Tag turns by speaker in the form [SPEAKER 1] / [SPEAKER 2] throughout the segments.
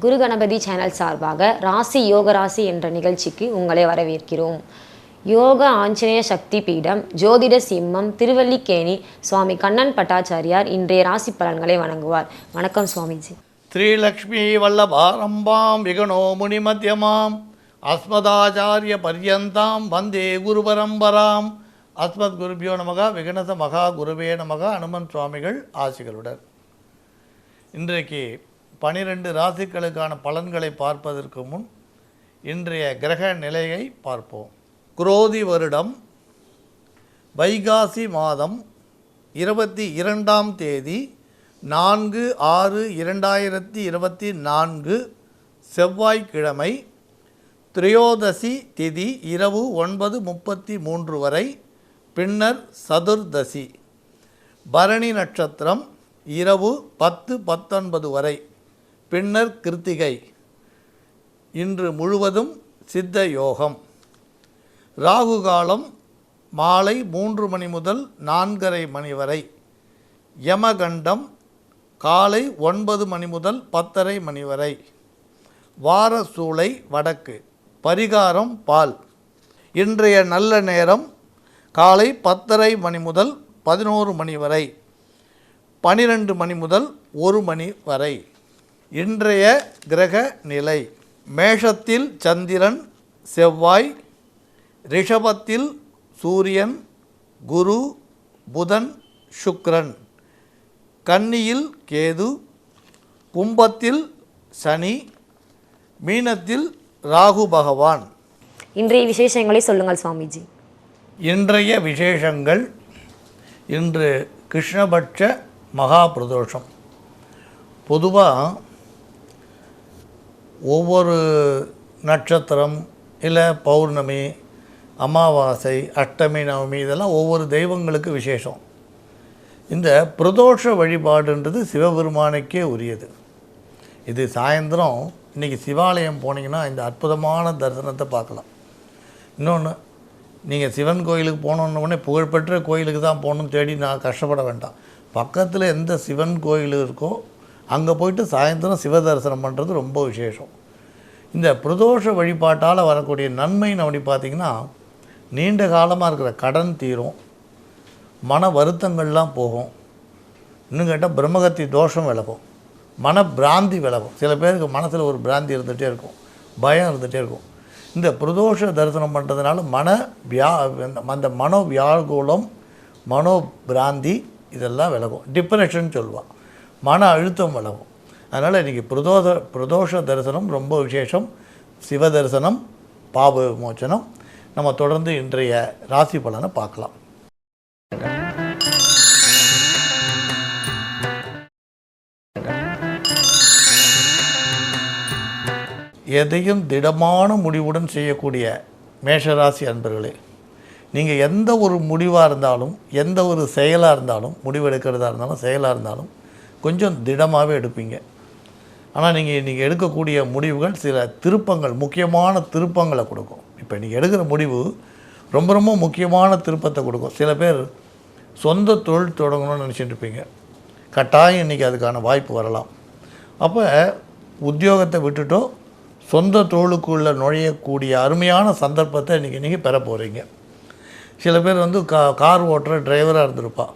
[SPEAKER 1] குரு Ganapathi channel சார்பாக ராசி யோக ராசி என்ற நிகழ்ச்சிக்கு உங்களை வரவேற்கிறோம். யோக ஆஞ்சநேய சக்தி பீடம் ஜோதிட சிம்மம் திருவல்லிக்கேணி சுவாமி கண்ணன் பட்டாச்சாரியார் இன்றைய ராசி பலன்களை வழங்குவார். வணக்கம் சுவாமிஜி.
[SPEAKER 2] ஸ்ரீலக்ஷ்மி வல்லபாரம்பாம் விகனோ முனி மத்தியமாம் அஸ்மதாச்சாரிய பர்யந்தாம் வந்தே குரு பரம்பராம். அஸ்மத் குருபியோ நமக விகனச மகா குருவே நமக. அனுமன் சுவாமிகள் ஆசிகளுடன் இன்றைக்கு 12 ராசிகளுக்கான பலன்களை பார்ப்பதற்கு முன் இன்றைய கிரக நிலையை பார்ப்போம். குரோதி வருடம் வைகாசி மாதம் 22ஆம் தேதி 4/6/2024 செவ்வாய்க்கிழமை, திரையோதசி திதி இரவு 9:33 வரை, பின்னர் சதுர்தசி. பரணி நட்சத்திரம் இரவு 10:19 வரை, பின்னர் கிருத்திகை. இன்று முழுவதும் சித்த யோகம். ராகு காலம் மாலை 3 மணி முதல் 4:30 மணி வரை. யமகண்டம் காலை 9 மணி முதல் 10:30 மணி வரை. வார சூளை வடக்கு. பரிகாரம் பால். இன்றைய நல்ல நேரம் காலை 10:30 மணி முதல் 11 மணி வரை, 12 மணி முதல் 1 மணி வரை. இன்றைய கிரக நிலை: மேஷத்தில் சந்திரன் செவ்வாய், ரிஷபத்தில் சூரியன் குரு புதன் சுக்கிரன், கன்னியில் கேது, கும்பத்தில் சனி, மீனத்தில் ராகு பகவான்.
[SPEAKER 1] இன்றைய விசேஷங்களை சொல்லுங்கள் சுவாமிஜி.
[SPEAKER 2] இன்றைய விசேஷங்கள்: இன்று கிருஷ்ணபட்ச மகா பிரதோஷம். பொதுவாக ஒவ்வொரு நட்சத்திரம் இல்லை பௌர்ணமி, அமாவாசை, அஷ்டமி, நவமி இதெல்லாம் ஒவ்வொரு தெய்வங்களுக்கு விசேஷம். இந்த பிரதோஷ வழிபாடுன்றது சிவபெருமானுக்கே உரியது. இது சாயந்தரம் இன்றைக்கி சிவாலயம் போனீங்கன்னா இந்த அற்புதமான தரிசனத்தை பார்க்கலாம். இன்னொன்று, நீங்கள் சிவன் கோயிலுக்கு போனோன்னே புகழ்பெற்ற கோயிலுக்கு தான் போகணும்னு தேடி நான் கஷ்டப்பட வேண்டாம். பக்கத்தில் எந்த சிவன் கோயில் இருக்கோ அங்கே போயிட்டு சாயந்தரம் சிவ தரிசனம் பண்ணுறது ரொம்ப விசேஷம். இந்த பிரதோஷ வழிபாட்டால் வரக்கூடிய நன்மைன்னு அப்படி பார்த்திங்கன்னா, நீண்ட காலமாக இருக்கிற கடன் தீரும், மன வருத்தங்கள்லாம் போகும், இன்னும் கேட்டால் பிரம்மகத்தி தோஷம் விலகும், மன பிராந்தி விலகும். சில பேருக்கு மனசில் ஒரு பிராந்தி இருந்துகிட்டே இருக்கும், பயம் இருந்துகிட்டே இருக்கும். இந்த பிரதோஷ தரிசனம் பண்ணுறதுனால அந்த மனோவியாகுலம், மனோபிராந்தி இதெல்லாம் விலகும். டிப்ரெஷன் சொல்லுவாள், மன அழுத்தம் விலகும். அதனால் இன்றைக்கி பிரதோஷ தரிசனம் ரொம்ப விசேஷம். சிவ தரிசனம், பாப விமோச்சனம். நம்ம தொடர்ந்து இன்றைய ராசி பலனை பார்க்கலாம். எதையும் திடமான முடிவுடன் செய்யக்கூடிய மேஷராசி அன்பர்களே, நீங்கள் எந்த ஒரு முடிவாக இருந்தாலும், எந்த ஒரு செயலாக இருந்தாலும், முடிவெடுக்கிறதா இருந்தாலும் செயலாக இருந்தாலும் கொஞ்சம் திடமாகவே எடுப்பீங்க. ஆனால் நீங்கள் எடுக்கக்கூடிய முடிவுகள் சில திருப்பங்கள், முக்கியமான திருப்பங்களை கொடுக்கும். இப்போ நீங்கள் எடுக்கிற முடிவு ரொம்ப ரொம்ப முக்கியமான திருப்பத்தை கொடுக்கும். சில பேர் சொந்த தொழில் தொடங்கணும்னு நினச்சிட்டு இருப்பீங்க, கட்டாயம் இன்றைக்கி அதுக்கான வாய்ப்பு வரலாம். அப்போ உத்தியோகத்தை விட்டுட்டோ சொந்த தொழிலுக்குள்ளே நுழையக்கூடிய அருமையான சந்தர்ப்பத்தை இன்றைக்கி நீங்கள் பெற போகிறீங்க. சில பேர் கார் ஓட்டுற டிரைவராக இருந்திருப்பா.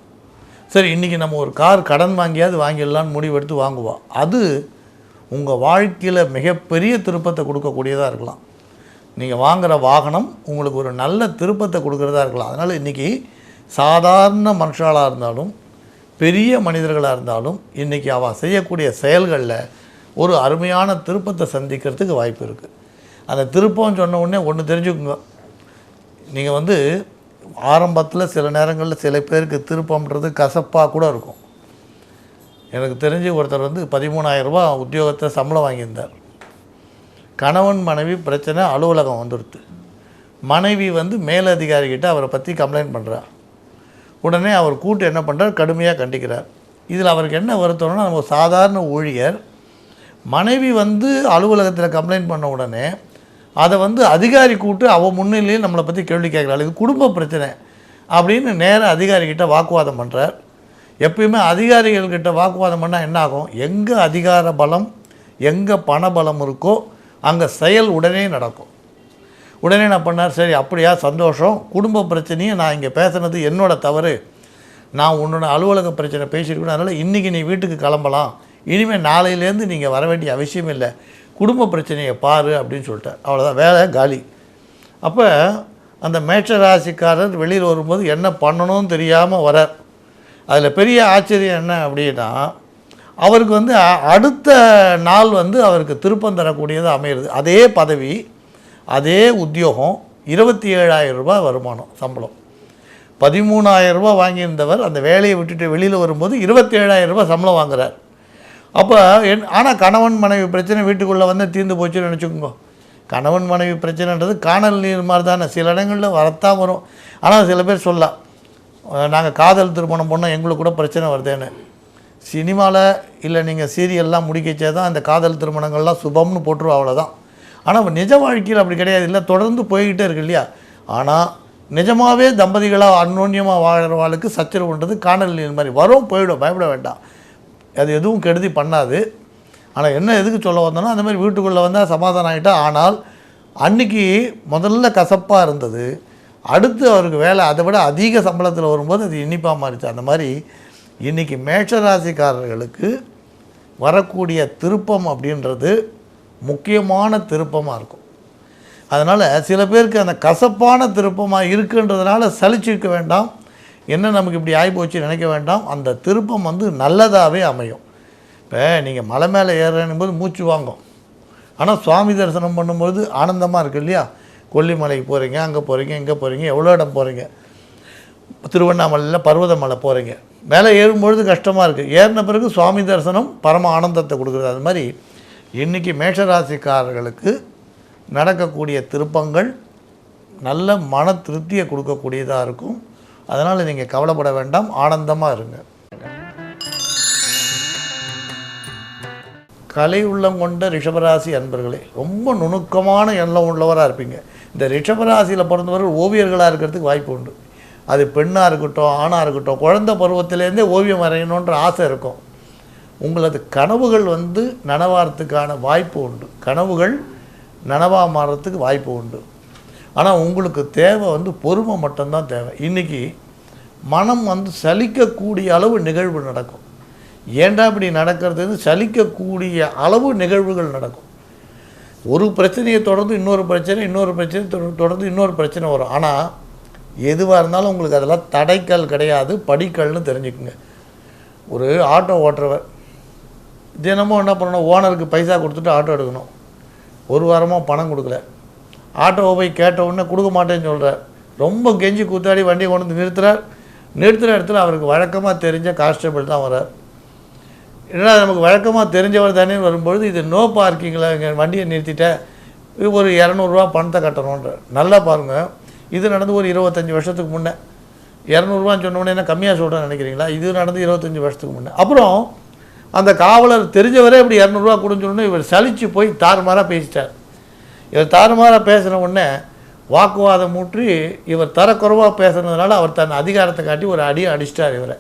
[SPEAKER 2] சரி, இன்றைக்கி நம்ம ஒரு கார் கடன் வாங்கியாவது வாங்கிடலான்னு முடிவெடுத்து வாங்குவோம். அது உங்கள் வாழ்க்கையில் மிகப்பெரிய திருப்பத்தை கொடுக்கக்கூடியதாக இருக்கலாம். நீங்கள் வாங்குகிற வாகனம் உங்களுக்கு ஒரு நல்ல திருப்பத்தை கொடுக்குறதா இருக்கலாம். அதனால் இன்றைக்கி சாதாரண மனுஷாலாக இருந்தாலும் பெரிய மனிதர்களாக இருந்தாலும் இன்றைக்கி அவள் செய்யக்கூடிய செயல்களில் ஒரு அருமையான திருப்பத்தை சந்திக்கிறதுக்கு வாய்ப்பு இருக்குது. அந்த திருப்பம் சொன்ன உடனே ஒன்று தெரிஞ்சுக்குங்க, நீங்கள் ஆரம்பத்தில் சில நேரங்களில் சில பேருக்கு திருப்பம்ன்றது கசப்பாக கூட இருக்கும். எனக்கு தெரிஞ்சு ஒருத்தர் 13,000 ரூபா உத்தியோகத்தை சம்பளம் வாங்கியிருந்தார். கணவன் மனைவி பிரச்சனை, அலுவலகம் வந்துடுது. மனைவி மேலதிகாரிகிட்ட அவரை பற்றி கம்ப்ளைண்ட் பண்ணுறார். உடனே அவர் கூட்டு என்ன பண்ணுறார், கடுமையாக கண்டிக்கிறார். இதில் அவருக்கு என்ன வருத்தம்னா, நம்ம சாதாரண ஊழியர் மனைவி அலுவலகத்தில் கம்ப்ளைண்ட் பண்ண உடனே அதை அதிகாரி கூட்டு அவள் முன்னிலையில் நம்மளை பற்றி கேள்வி கேட்குறாள். இது குடும்ப பிரச்சனை அப்படின்னு நேராக அதிகாரிகிட்ட வாக்குவாதம் பண்ணுறார். எப்பயுமே அதிகாரிகள்கிட்ட வாக்குவாதம் பண்ணால் என்ன ஆகும்? எங்கே அதிகார பலம், எங்கே பணபலம் இருக்கோ அங்கே செயல் உடனே நடக்கும். உடனே நான் பண்ணார், சரி அப்படியா சந்தோஷம், குடும்ப பிரச்சனையை நான் இங்கே பேசுனது என்னோட தவறு, நான் உன்னோட அலுவலக பிரச்சனை பேசியிருக்கணும், அதனால் இன்றைக்கி நீ வீட்டுக்கு கிளம்பலாம், இனிமேல் நாளையிலேருந்து நீங்கள் வர வேண்டிய அவசியம் இல்லை, குடும்ப பிரச்சனையை பாரு அப்படின்னு சொல்லிட்டார். அவ்வளோதான், வேலை காலி. அப்போ அந்த மேஷ ராசிக்காரர் வெளியில் வரும்போது என்ன பண்ணணும்னு தெரியாமல் வரார். அதில் பெரிய ஆச்சரியம் என்ன அப்படின்னா, அவருக்கு வந்து அடுத்த நாள் வந்து அவருக்கு திருப்பம் தரக்கூடியது அமையிறது. அதே பதவி, அதே உத்தியோகம், 27,000 ரூபாய் வருமானம் சம்பளம். 13,000 ரூபாய் வாங்கியிருந்தவர் அந்த வேலையை விட்டுட்டு வெளியில் வரும்போது 27,000 ரூபாய் சம்பளம் வாங்குறார். அப்போ ஆனால் கணவன் மனைவி பிரச்சனை வீட்டுக்குள்ளே வந்து தீர்ந்து போச்சுன்னு நினச்சிக்கோங்க. கணவன் மனைவி பிரச்சனைன்றது காணல் நீர் மாதிரி தானே, சில இடங்களில் வரத்தான் வரும். ஆனால் சில பேர் சொல்லலாம், நாங்கள் காதல் திருமணம் பண்ணோம் எங்களுக்கு கூட பிரச்சனை வருதேன்னு. சினிமாவில் இல்லை நீங்கள் சீரியல்லாம் முடிக்கச்சே தான் அந்த காதல் திருமணங்கள்லாம் சுபம்னு போட்டுருவோம், அவ்வளோதான். ஆனால் நிஜ வாழ்க்கையில் அப்படி கிடையாது, இல்லை தொடர்ந்து போய்கிட்டே இருக்கு இல்லையா. ஆனால் நிஜமாகவே தம்பதிகளாக அந்யோன்யமாக வாழ்கிறவாளுக்கு சச்சரவுன்றது காணல் நீர் மாதிரி வரும், போயிடும், பயப்பட வேண்டாம், அது எதுவும் கெடுதி பண்ணாது. ஆனால் என்ன எதுக்கு சொல்ல வந்தோன்னா, அந்த மாதிரி வீட்டுக்குள்ளே வந்தால் சமாதானம் ஆகிட்டா. ஆனால் அன்றைக்கி முதல்ல கசப்பாக இருந்தது, அடுத்து அவருக்கு வேலை அதை விட அதிக சம்பளத்தில் வரும்போது அது இனிப்பாக மாறிச்சு. அந்த மாதிரி இன்றைக்கி மேஷராசிக்காரர்களுக்கு வரக்கூடிய திருப்பம் அப்படின்றது முக்கியமான திருப்பமாக இருக்கும். அதனால் சில பேருக்கு அந்த கசப்பான திருப்பமாக இருக்குன்றதுனால சலிச்சிருக்க வேண்டாம், என்ன நமக்கு இப்படி ஆகிப்போச்சு நினைக்க வேண்டாம். அந்த திருப்பம் வந்து நல்லதாகவே அமையும். இப்போ நீங்கள் மலை மேலே ஏறும் போது மூச்சு வாங்கும், ஆனால் சுவாமி தரிசனம் பண்ணும்போது ஆனந்தமாக இருக்குது இல்லையா. கொல்லிமலைக்கு போகிறீங்க, அங்கே போகிறீங்க, இங்கே போகிறீங்க, எவ்வளோ இடம் போகிறீங்க, திருவண்ணாமலையில் பர்வதமலை போகிறீங்க, மேலே ஏறும்பொழுது கஷ்டமாக இருக்குது, ஏறின பிறகு சுவாமி தரிசனம் பரம ஆனந்தத்தை கொடுக்குறது. அது மாதிரி இன்றைக்கி மேஷராசிக்காரர்களுக்கு நடக்கக்கூடிய திருப்பங்கள் நல்ல மன திருப்தியை கொடுக்கக்கூடியதாக இருக்கும். அதனால் நீங்கள் கவலைப்பட வேண்டாம், ஆனந்தமாக இருங்க. கலை உள்ளம் கொண்ட ரிஷபராசி அன்பர்களே, ரொம்ப நுணுக்கமான எண்ணம் உள்ளவராக இருப்பீங்க. இந்த ரிஷபராசியில் பிறந்தவர்கள் ஓவியர்களாக இருக்கிறதுக்கு வாய்ப்பு உண்டு. அது பெண்ணாக இருக்கட்டும், ஆணாக இருக்கட்டும், குழந்தை பருவத்திலேருந்தே ஓவியம் வரையணுன்ற ஆசை இருக்கும். உங்களது கனவுகள் வந்து நனவாகிறதுக்கான வாய்ப்பு உண்டு, கனவுகள் நனவாக மாறுறதுக்கு வாய்ப்பு உண்டு. ஆனால் உங்களுக்கு தேவை வந்து பொறுமை மட்டும்தான் தேவை. இன்றைக்கி மனம் வந்து சலிக்கக்கூடிய அளவு நிகழ்வு நடக்கும். ஏண்டா இப்படி நடக்கிறது, சலிக்கக்கூடிய அளவு நிகழ்வுகள் நடக்கும். ஒரு பிரச்சனையை தொடர்ந்து இன்னொரு பிரச்சனை, இன்னொரு பிரச்சனை தொடர்ந்து இன்னொரு பிரச்சனை வரும். ஆனால் எதுவாக இருந்தாலும் உங்களுக்கு அதெல்லாம் தடைக்கல் கிடையாது, படிக்கல்னு தெரிஞ்சுக்குங்க. ஒரு ஆட்டோ ஓட்டுறவர் தினமும் என்ன பண்ணணும், ஓனருக்கு பைசா கொடுத்துட்டு ஆட்டோ எடுக்கணும். ஒரு வாரமாக பணம் கொடுக்கல, ஆட்டோவை போய் கேட்ட உடனே கொடுக்க மாட்டேன்னு சொல்கிறார். ரொம்ப கெஞ்சி கூத்தாடி வண்டியை கொண்டு வந்து நிறுத்துகிற இடத்துல அவருக்கு வழக்கமாக தெரிஞ்ச கான்ஸ்டபிள் தான் வர்றார். ஏன்னா நமக்கு வழக்கமாக தெரிஞ்சவர் தானே வரும்பொழுது, இது நோ பார்க்கிங்கில் இங்கே வண்டியை நிறுத்திட்டேன், இது ஒரு 200 பணத்தை கட்டணுன்ற. நல்லா பாருங்கள், இது நடந்து ஒரு 25 வருஷத்துக்கு முன்னே. 200 சொன்னோடனே என்ன கம்மியாக சொல்கிறேன்னு நினைக்கிறீங்களா? இது நடந்து 25 வருஷத்துக்கு முன்னே. அப்புறம் அந்த காவலர் தெரிஞ்சவரே இப்படி 200 கொடுன்னு சொன்னோன்னே இவர் சலித்து போய் தாறுமாறாக பேசிட்டார். இவர் தாறுமாறாக பேசின உடனே வாக்குவாதம் மூற்றி இவர் தரக்குறைவாக பேசுனதுனால அவர் தன் அதிகாரத்தை காட்டி ஒரு அடியை அடிச்சிட்டார் இவரை.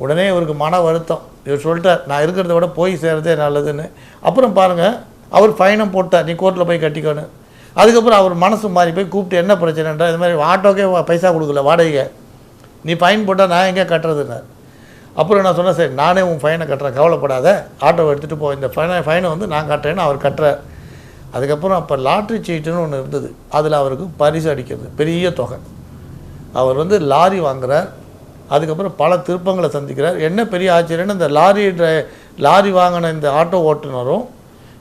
[SPEAKER 2] உடனே இவருக்கு மன வருத்தம். இவர் சொல்லிட்டார், நான் இருக்கிறத விட போய் சேர்றதே நல்லதுன்னு. அப்புறம் பாருங்கள், அவர் ஃபைனும் போட்டார், நீ கோர்ட்டில் போய் கட்டிக்கணும். அதுக்கப்புறம் அவர் மனசு மாறி போய் கூப்பிட்டு என்ன பிரச்சனைன்றா, இது மாதிரி ஆட்டோக்கே பைசா கொடுக்கல வாடகை, நீ ஃபைன் போட்டால் நான் எங்கே கட்டுறதுன்னார். அப்புறம் நான் சொன்னேன், சரி நானே உன் ஃபைனை கட்டுறேன், கவலைப்படாத, ஆட்டோவை எடுத்துகிட்டு போ, இந்த ஃபைனை வந்து நான் கட்டுறேன்னு அவர் கட்டுறார். அதுக்கப்புறம் அப்போ லாட்ரி சீட்டுன்னு ஒன்று இருந்தது, அதில் அவருக்கு பரிசு அடிக்கிறது பெரிய தொகை. அவர் வந்து லாரி வாங்குகிறார், அதுக்கப்புறம் பல திருப்பங்களை சந்திக்கிறார். என்ன பெரிய ஆச்சரியன்னு, இந்த லாரி வாங்கின இந்த ஆட்டோ ஓட்டுநரும்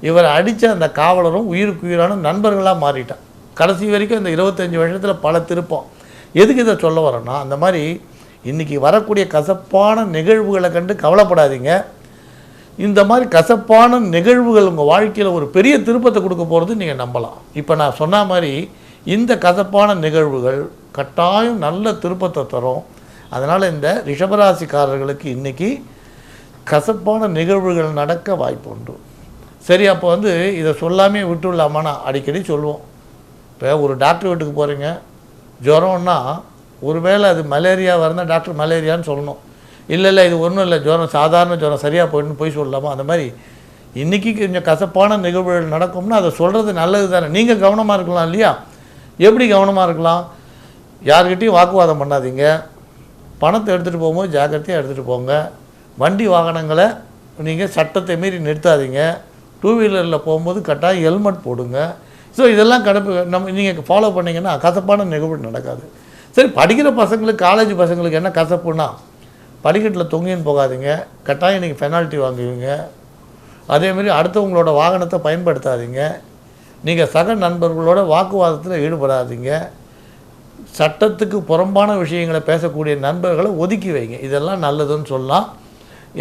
[SPEAKER 2] இவர் அடித்த அந்த காவலரும் உயிருக்கு உயிரான நண்பர்களாக மாறிட்டான். கடைசி வரைக்கும் இந்த 25 வருஷத்தில் பல திருப்பம். எதுக்கு இதை சொல்ல வரோன்னா, அந்த மாதிரி இன்றைக்கி வரக்கூடிய கசப்பான நிகழ்வுகளை கண்டு கவலைப்படாதீங்க. இந்த மாதிரி கசப்பான நிகழ்வுகள் உங்கள் வாழ்க்கையில் ஒரு பெரிய திருப்பத்தை கொடுக்க போகிறது நீங்கள் நம்பலாம். இப்போ நான் சொன்ன மாதிரி இந்த கசப்பான நிகழ்வுகள் கட்டாயம் நல்ல திருப்பத்தை தரும். அதனால் இந்த ரிஷபராசிக்காரர்களுக்கு இன்றைக்கி கசப்பான நிகழ்வுகள் நடக்க வாய்ப்பு உண்டு. சரி, அப்போ வந்து இதை சொல்லாமே விட்டுடலாமான்னா அடிக்கடி சொல்லுவோம். இப்போ ஒரு டாக்டர் வீட்டுக்கு போகிறீங்க, ஜுரம்னா ஒருவேளை அது மலேரியா வரந்தால் டாக்டர் மலேரியான்னு சொல்லணும். இல்லை இது ஒன்றும் இல்லை, ஜுரம் சாதாரண ஜுரம் சரியாக போயிடுன்னு போய் சொல்லலாமா? அந்த மாதிரி இன்றைக்கி கொஞ்சம் கசப்பான நிகழ்வுகள் நடக்கும்னா அதை சொல்கிறது நல்லது தானே. நீங்கள் கவனமாக இருக்கலாம் இல்லையா? எப்படி கவனமாக இருக்கலாம்? யார்கிட்டையும் வாக்குவாதம் பண்ணாதீங்க. பணத்தை எடுத்துகிட்டு போகும்போது ஜாக்கிரதையாக எடுத்துகிட்டு போங்க. வண்டி வாகனங்களை நீங்கள் சட்டத்தை மீறி நிறுத்தாதீங்க. டூ வீலரில் போகும்போது கட்டாயம் ஹெல்மெட் போடுங்க. ஸோ இதெல்லாம் நீங்கள் ஃபாலோ பண்ணிங்கன்னா கசப்பான நிகழ்வு நடக்காது. சரி, படிக்கிற பசங்களுக்கு, காலேஜ் பசங்களுக்கு என்ன கசப்புன்னா, படிக்கட்டில் தொங்கின்னு போகாதீங்க, கட்டாயம் நீங்கள் பெனால்ட்டி வாங்குவீங்க. அதேமாரி அடுத்தவங்களோட வாகனத்தை பயன்படுத்தாதீங்க. நீங்கள் சக நண்பர்களோட வாக்குவாதத்தில் ஈடுபடாதீங்க. சட்டத்துக்கு புறம்பான விஷயங்களை பேசக்கூடிய நண்பர்களை ஒதுக்கி வைங்க. இதெல்லாம் நல்லதுன்னு சொல்லலாம்.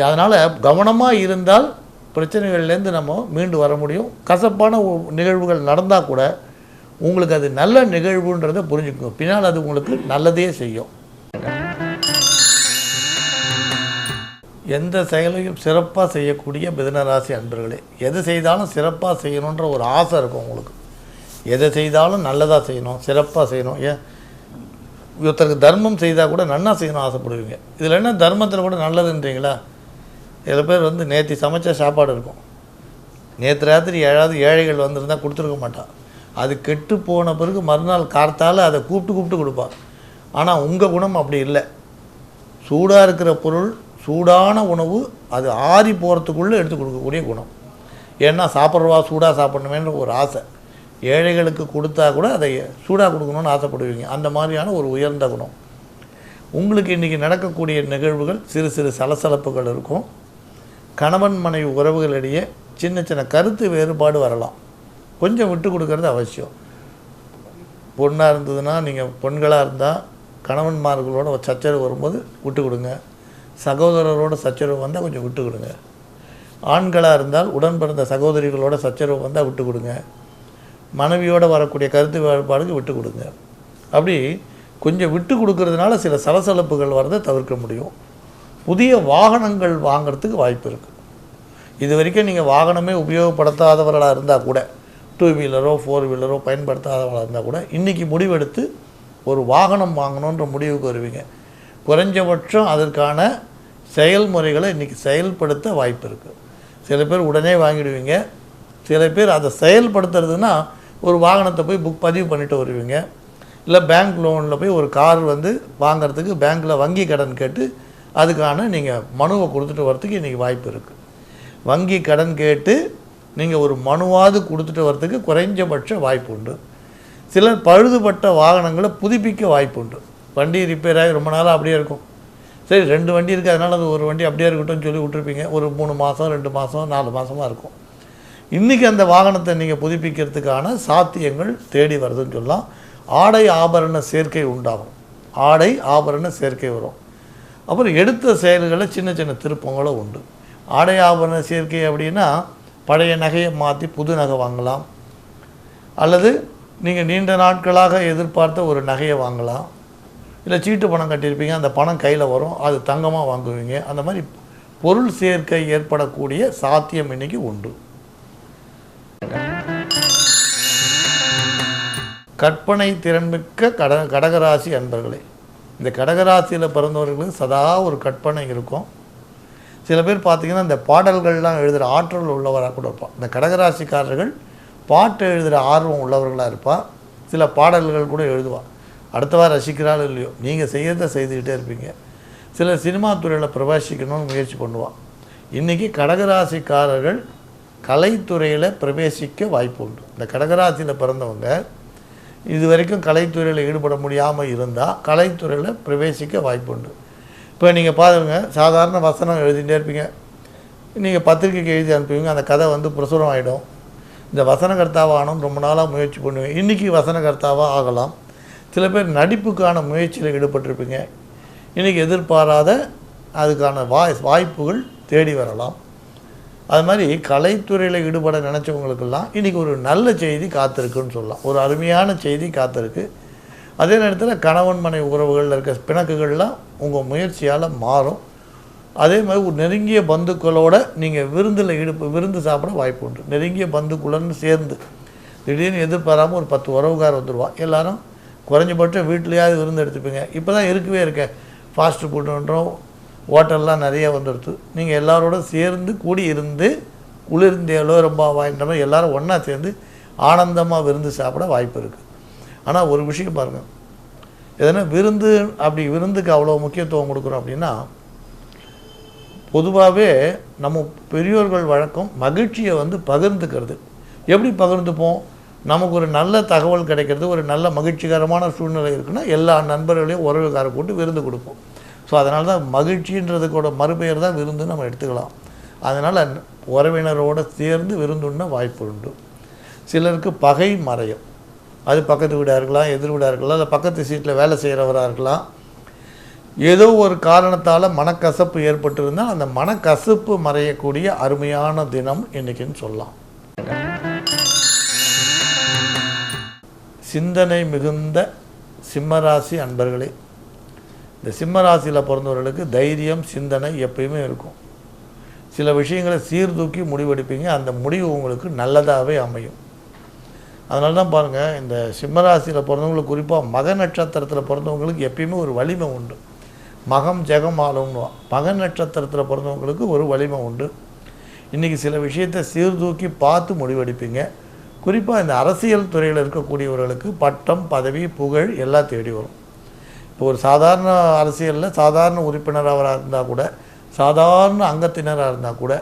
[SPEAKER 2] அதனால் கவனமாக இருந்தால் பிரச்சனைகள்லேருந்து நம்ம மீண்டு வர முடியும். கசப்பான நிகழ்வுகள் நடந்தால் கூட உங்களுக்கு அது நல்ல நிகழ்வுன்றதை புரிஞ்சுக்கணும். பின்னால் அது உங்களுக்கு நல்லதே செய்யும். எந்த செயலையும் சிறப்பாக செய்யக்கூடிய மிதுனராசி அன்பர்களே, எது செய்தாலும் சிறப்பாக செய்யணுன்ற ஒரு ஆசை இருக்கும் உங்களுக்கு. எதை செய்தாலும் நல்லதாக செய்யணும், சிறப்பாக செய்யணும். ஏன் ஒருத்தருக்கு தர்மம் செய்தால் கூட நன்னா செய்யணும் ஆசைப்படுவீங்க. இதில் என்ன தர்மத்தில் கூட நல்லதுன்றீங்களா? சில பேர் நேற்று சமைச்ச சாப்பாடு இருக்கும், நேற்று ராத்திரி ஏழாவது ஏழைகள் வந்திருந்தால் கொடுத்துருக்க மாட்டான். அது கெட்டு போன பிறகு மறுநாள் கார்த்தால் அதை கூப்பிட்டு கொடுப்பான். ஆனால் உங்கள் குணம் அப்படி இல்லை. சூடாக இருக்கிற பொருள், சூடான உணவு அது ஆறி போகிறதுக்குள்ளே எடுத்து கொடுக்கக்கூடிய குணம். ஏன்னா சாப்பிட்றவா சூடாக சாப்பிடணுமேன்ற ஒரு ஆசை. ஏழைகளுக்கு கொடுத்தா கூட அதை சூடாக கொடுக்கணும்னு ஆசைப்படுவீங்க. அந்த மாதிரியான ஒரு உயர்ந்த குணம் உங்களுக்கு. இன்றைக்கி நடக்கக்கூடிய நிகழ்வுகள் சிறு சிறு சலசலப்புகள் இருக்கும். கணவன் மனைவி உறவுகளிடையே சின்ன சின்ன கருத்து வேறுபாடு வரலாம். கொஞ்சம் விட்டு கொடுக்கறது அவசியம். பொண்ணாக இருந்ததுன்னா, நீங்கள் பெண்களாக இருந்தால் கணவன்மார்களோட சச்சரவு வரும்போது விட்டு கொடுங்க. சகோதரரோட சச்சரவு வந்தால் கொஞ்சம் விட்டு கொடுங்க. ஆண்களாக இருந்தால் உடன் பிறந்த சகோதரிகளோட சச்சரவு வந்தால் விட்டு கொடுங்க. மனைவியோடு வரக்கூடிய கருத்து வேறுபாடுக்கு விட்டு கொடுங்க. அப்படி கொஞ்சம் விட்டு கொடுக்கறதுனால சில சலசலப்புகள் வரதை தவிர்க்க முடியும். புதிய வாகனங்கள் வாங்கிறதுக்கு வாய்ப்பு இருக்குது. இது வரைக்கும் நீங்கள் வாகனமே உபயோகப்படுத்தாதவர்களாக இருந்தால் கூட, டூ வீலரோ ஃபோர் வீலரோ பயன்படுத்தாதவர்களாக இருந்தால் கூட, இன்றைக்கி முடிவெடுத்து ஒரு வாகனம் வாங்கணுன்ற முடிவுக்கு வருவீங்க. குறைஞ்சபட்சம் அதற்கான செயல்முறைகளை இன்றைக்கி செயல்படுத்த வாய்ப்பு இருக்குது. சில பேர் உடனே வாங்கிடுவீங்க. சில பேர் அதை செயல்படுத்துறதுன்னா ஒரு வாகனத்தை போய் பதிவு பண்ணிட்டு வருவீங்க. இல்லை பேங்க் லோனில் போய் ஒரு கார் வாங்கிறதுக்கு பேங்க்கில் வங்கி கடன் கேட்டு அதுக்கான நீங்கள் மனுவை கொடுத்துட்டு வரத்துக்கு இன்றைக்கி வாய்ப்பு இருக்குது. வங்கி கடன் கேட்டு நீங்கள் ஒரு மனுவாவது கொடுத்துட்டு வரத்துக்கு குறைஞ்சபட்ச வாய்ப்பு உண்டு. சிலர் பழுதுபட்ட வாகனங்களை புதுப்பிக்க வாய்ப்பு உண்டு. வண்டி ரிப்பேர் ஆகி ரொம்ப நாளாக அப்படியே இருக்கும். சரி, 2 வண்டி இருக்குது, அதனால் அது ஒரு வண்டி அப்படியே இருக்கட்டும்னு சொல்லி விட்டுருப்பீங்க. ஒரு 3 மாதம் 2 மாதம் 4 மாதமாக இருக்கும். இன்றைக்கி அந்த வாகனத்தை நீங்கள் புதுப்பிக்கிறதுக்கான சாத்தியங்கள் தேடி வருதுன்னு சொல்லலாம். ஆடை ஆபரண சேர்க்கை உண்டாகும். ஆடை ஆபரண சேர்க்கை வரும். அப்புறம் எடுத்த செயல்களில் சின்ன சின்ன திருப்பங்களும் உண்டு. ஆடை ஆபரண சேர்க்கை அப்படின்னா பழைய நகையை மாற்றி புது நகை வாங்கலாம். அல்லது நீங்கள் நீண்ட நாட்களாக எதிர்பார்த்த ஒரு நகையை வாங்கலாம். இல்லை சீட்டு பணம் கட்டியிருப்பீங்க, அந்த பணம் கையில் வரும், அது தங்கமாக வாங்குவீங்க. அந்த மாதிரி பொருள் சேர்க்கை ஏற்படக்கூடிய சாத்தியம் இன்றைக்கி உண்டு. கற்பனை திறன்மிக்க கடகராசி அன்பர்களே, இந்த கடகராசியில் பிறந்தவர்களுக்கு சதா ஒரு கற்பனை இருக்கும். சில பேர் பார்த்திங்கன்னா இந்த பாடல்கள்லாம் எழுதுகிற ஆற்றல் உள்ளவராக கூட இருப்பான். இந்த கடகராசிக்காரர்கள் பாட்டு எழுதுகிற ஆர்வம் உள்ளவர்களாக இருப்பாள். சில பாடல்கள் கூட எழுதுவாள். அடுத்தவா ரசிக்கிறாள் இல்லையோ, நீங்கள் செய்யறதை செய்துக்கிட்டே இருப்பீங்க. சிலர் சினிமா துறையில் பிரவேசிக்கணும்னு முயற்சி பண்ணுவாள். இன்றைக்கி கடகராசிக்காரர்கள் கலைத்துறையில் பிரவேசிக்க வாய்ப்பு உண்டு. இந்த கடகராசியில் பிறந்தவங்க இது வரைக்கும் கலைத்துறையில் ஈடுபட முடியாமல் இருந்தால் கலைத்துறையில் பிரவேசிக்க வாய்ப்பு உண்டு. இப்போ நீங்கள் பாருங்கள், சாதாரண வசனம் எழுதிகிட்டே இருப்பீங்க. நீங்கள் பத்திரிக்கைக்கு எழுதி அனுப்புவீங்க, அந்த கதை பிரசுரம் ஆகிடும். இந்த வசனகர்த்தாவாக ஆகணும்னு ரொம்ப நாளாக முயற்சி பண்ணுவீங்க. இன்றைக்கி வசனகர்த்தாவாக ஆகலாம். சில பேர் நடிப்புக்கான முயற்சியில் ஈடுபட்டிருப்பீங்க. இன்றைக்கி எதிர்பாராத அதுக்கான வாய்ப்புகள் தேடி வரலாம். அது மாதிரி கலைத்துறையில் ஈடுபட நினச்சவங்களுக்கெல்லாம் இன்றைக்கி ஒரு நல்ல செய்தி காத்திருக்குன்னு சொல்லலாம். ஒரு அருமையான செய்தி காத்திருக்கு. அதே நேரத்தில் கணவன் மனைவி உறவுகளில் இருக்க பிணக்குகள்லாம் உங்கள் முயற்சியால் மாறும். அதே மாதிரி ஒரு நெருங்கிய பந்துக்களோடு நீங்கள் விருந்து சாப்பிட வாய்ப்பு உண்டு. நெருங்கிய பந்துக்குள்ளன்னு சேர்ந்து திடீர்னு எதிர்பாராமல் ஒரு 10 உறவுகார் வந்துடுவான். எல்லோரும் குறைஞ்சபட்சம் வீட்லேயாவது விருந்து எடுத்துப்பீங்க. இப்போ தான் இருக்கேன் ஃபாஸ்ட்டு ஃபுட்டுன்றோம், ஹோட்டல்லாம் நிறைய வந்துடுது. நீங்கள் எல்லாரோட சேர்ந்து கூடி இருந்து குளிர்ந்தேலோ ரொம்ப வாய்ன்ற மாதிரி எல்லோரும் ஒன்றா சேர்ந்து ஆனந்தமாக விருந்து சாப்பிட வாய்ப்பு இருக்குது. ஆனால் ஒரு விஷயம் பாருங்கள், எதனா விருந்து அப்படி விருந்துக்கு அவ்வளோ முக்கியத்துவம் கொடுக்குறோம் அப்படின்னா, பொதுவாகவே நம்ம பெரியோர்கள் வழக்கம் மகிழ்ச்சியை வந்து பகிர்ந்துக்கிறது. எப்படி பகிர்ந்துப்போம்? நமக்கு ஒரு நல்ல தகவல் கிடைக்கிறது, ஒரு நல்ல மகிழ்ச்சிகரமான சூழ்நிலை இருக்குன்னா எல்லா நண்பர்களையும் உறவுக்கார கூட்டு விருந்து கொடுப்போம். ஸோ அதனால தான் மகிழ்ச்சின்றதுக்கோட மறுபெயர் தான் விருந்துன்னு நம்ம எடுத்துக்கலாம். அதனால் உறவினரோடு சேர்ந்து விருந்துண்ண வாய்ப்பு உண்டு. சிலருக்கு பகை மறையும். அது பக்கத்து வீடாக இருக்கலாம், எதிர் வீடாக இருக்கலாம், இல்லை பக்கத்து சீட்டில் வேலை செய்கிறவராக இருக்கலாம். ஏதோ ஒரு காரணத்தால் மனக்கசப்பு ஏற்பட்டிருந்தால் அந்த மனக்கசப்பு மறையக்கூடிய அருமையான தினம் இன்றைக்கின்னு சொல்லலாம். சிந்தனை மிகுந்த சிம்மராசி அன்பர்களே, இந்த சிம்மராசியில் பிறந்தவர்களுக்கு தைரியம், சிந்தனை எப்பயுமே இருக்கும். சில விஷயங்களை சீர்தூக்கி முடிவெடுப்பீங்க, அந்த முடிவு உங்களுக்கு நல்லதாகவே அமையும். அதனால தான் பாருங்கள், இந்த சிம்மராசியில் பிறந்தவங்களுக்கு, குறிப்பாக மக நட்சத்திரத்தில் பிறந்தவங்களுக்கு எப்பயுமே ஒரு வலிமை உண்டு. மகம் ஜெகம் ஆளும்னுவா. மக நட்சத்திரத்தில் பிறந்தவங்களுக்கு ஒரு வலிமை உண்டு. இன்றைக்கி சில விஷயத்தை சீர்தூக்கி பார்த்து முடிவெடுப்பீங்க. குறிப்பாக இந்த அரசியல் துறையில் இருக்கக்கூடியவர்களுக்கு பட்டம், பதவி, புகழ் எல்லாம் தேடி வரும். இப்போ ஒரு சாதாரண அரசியலில் சாதாரண உறுப்பினராக இருந்தால் கூட, சாதாரண அங்கத்தினராக இருந்தால் கூட,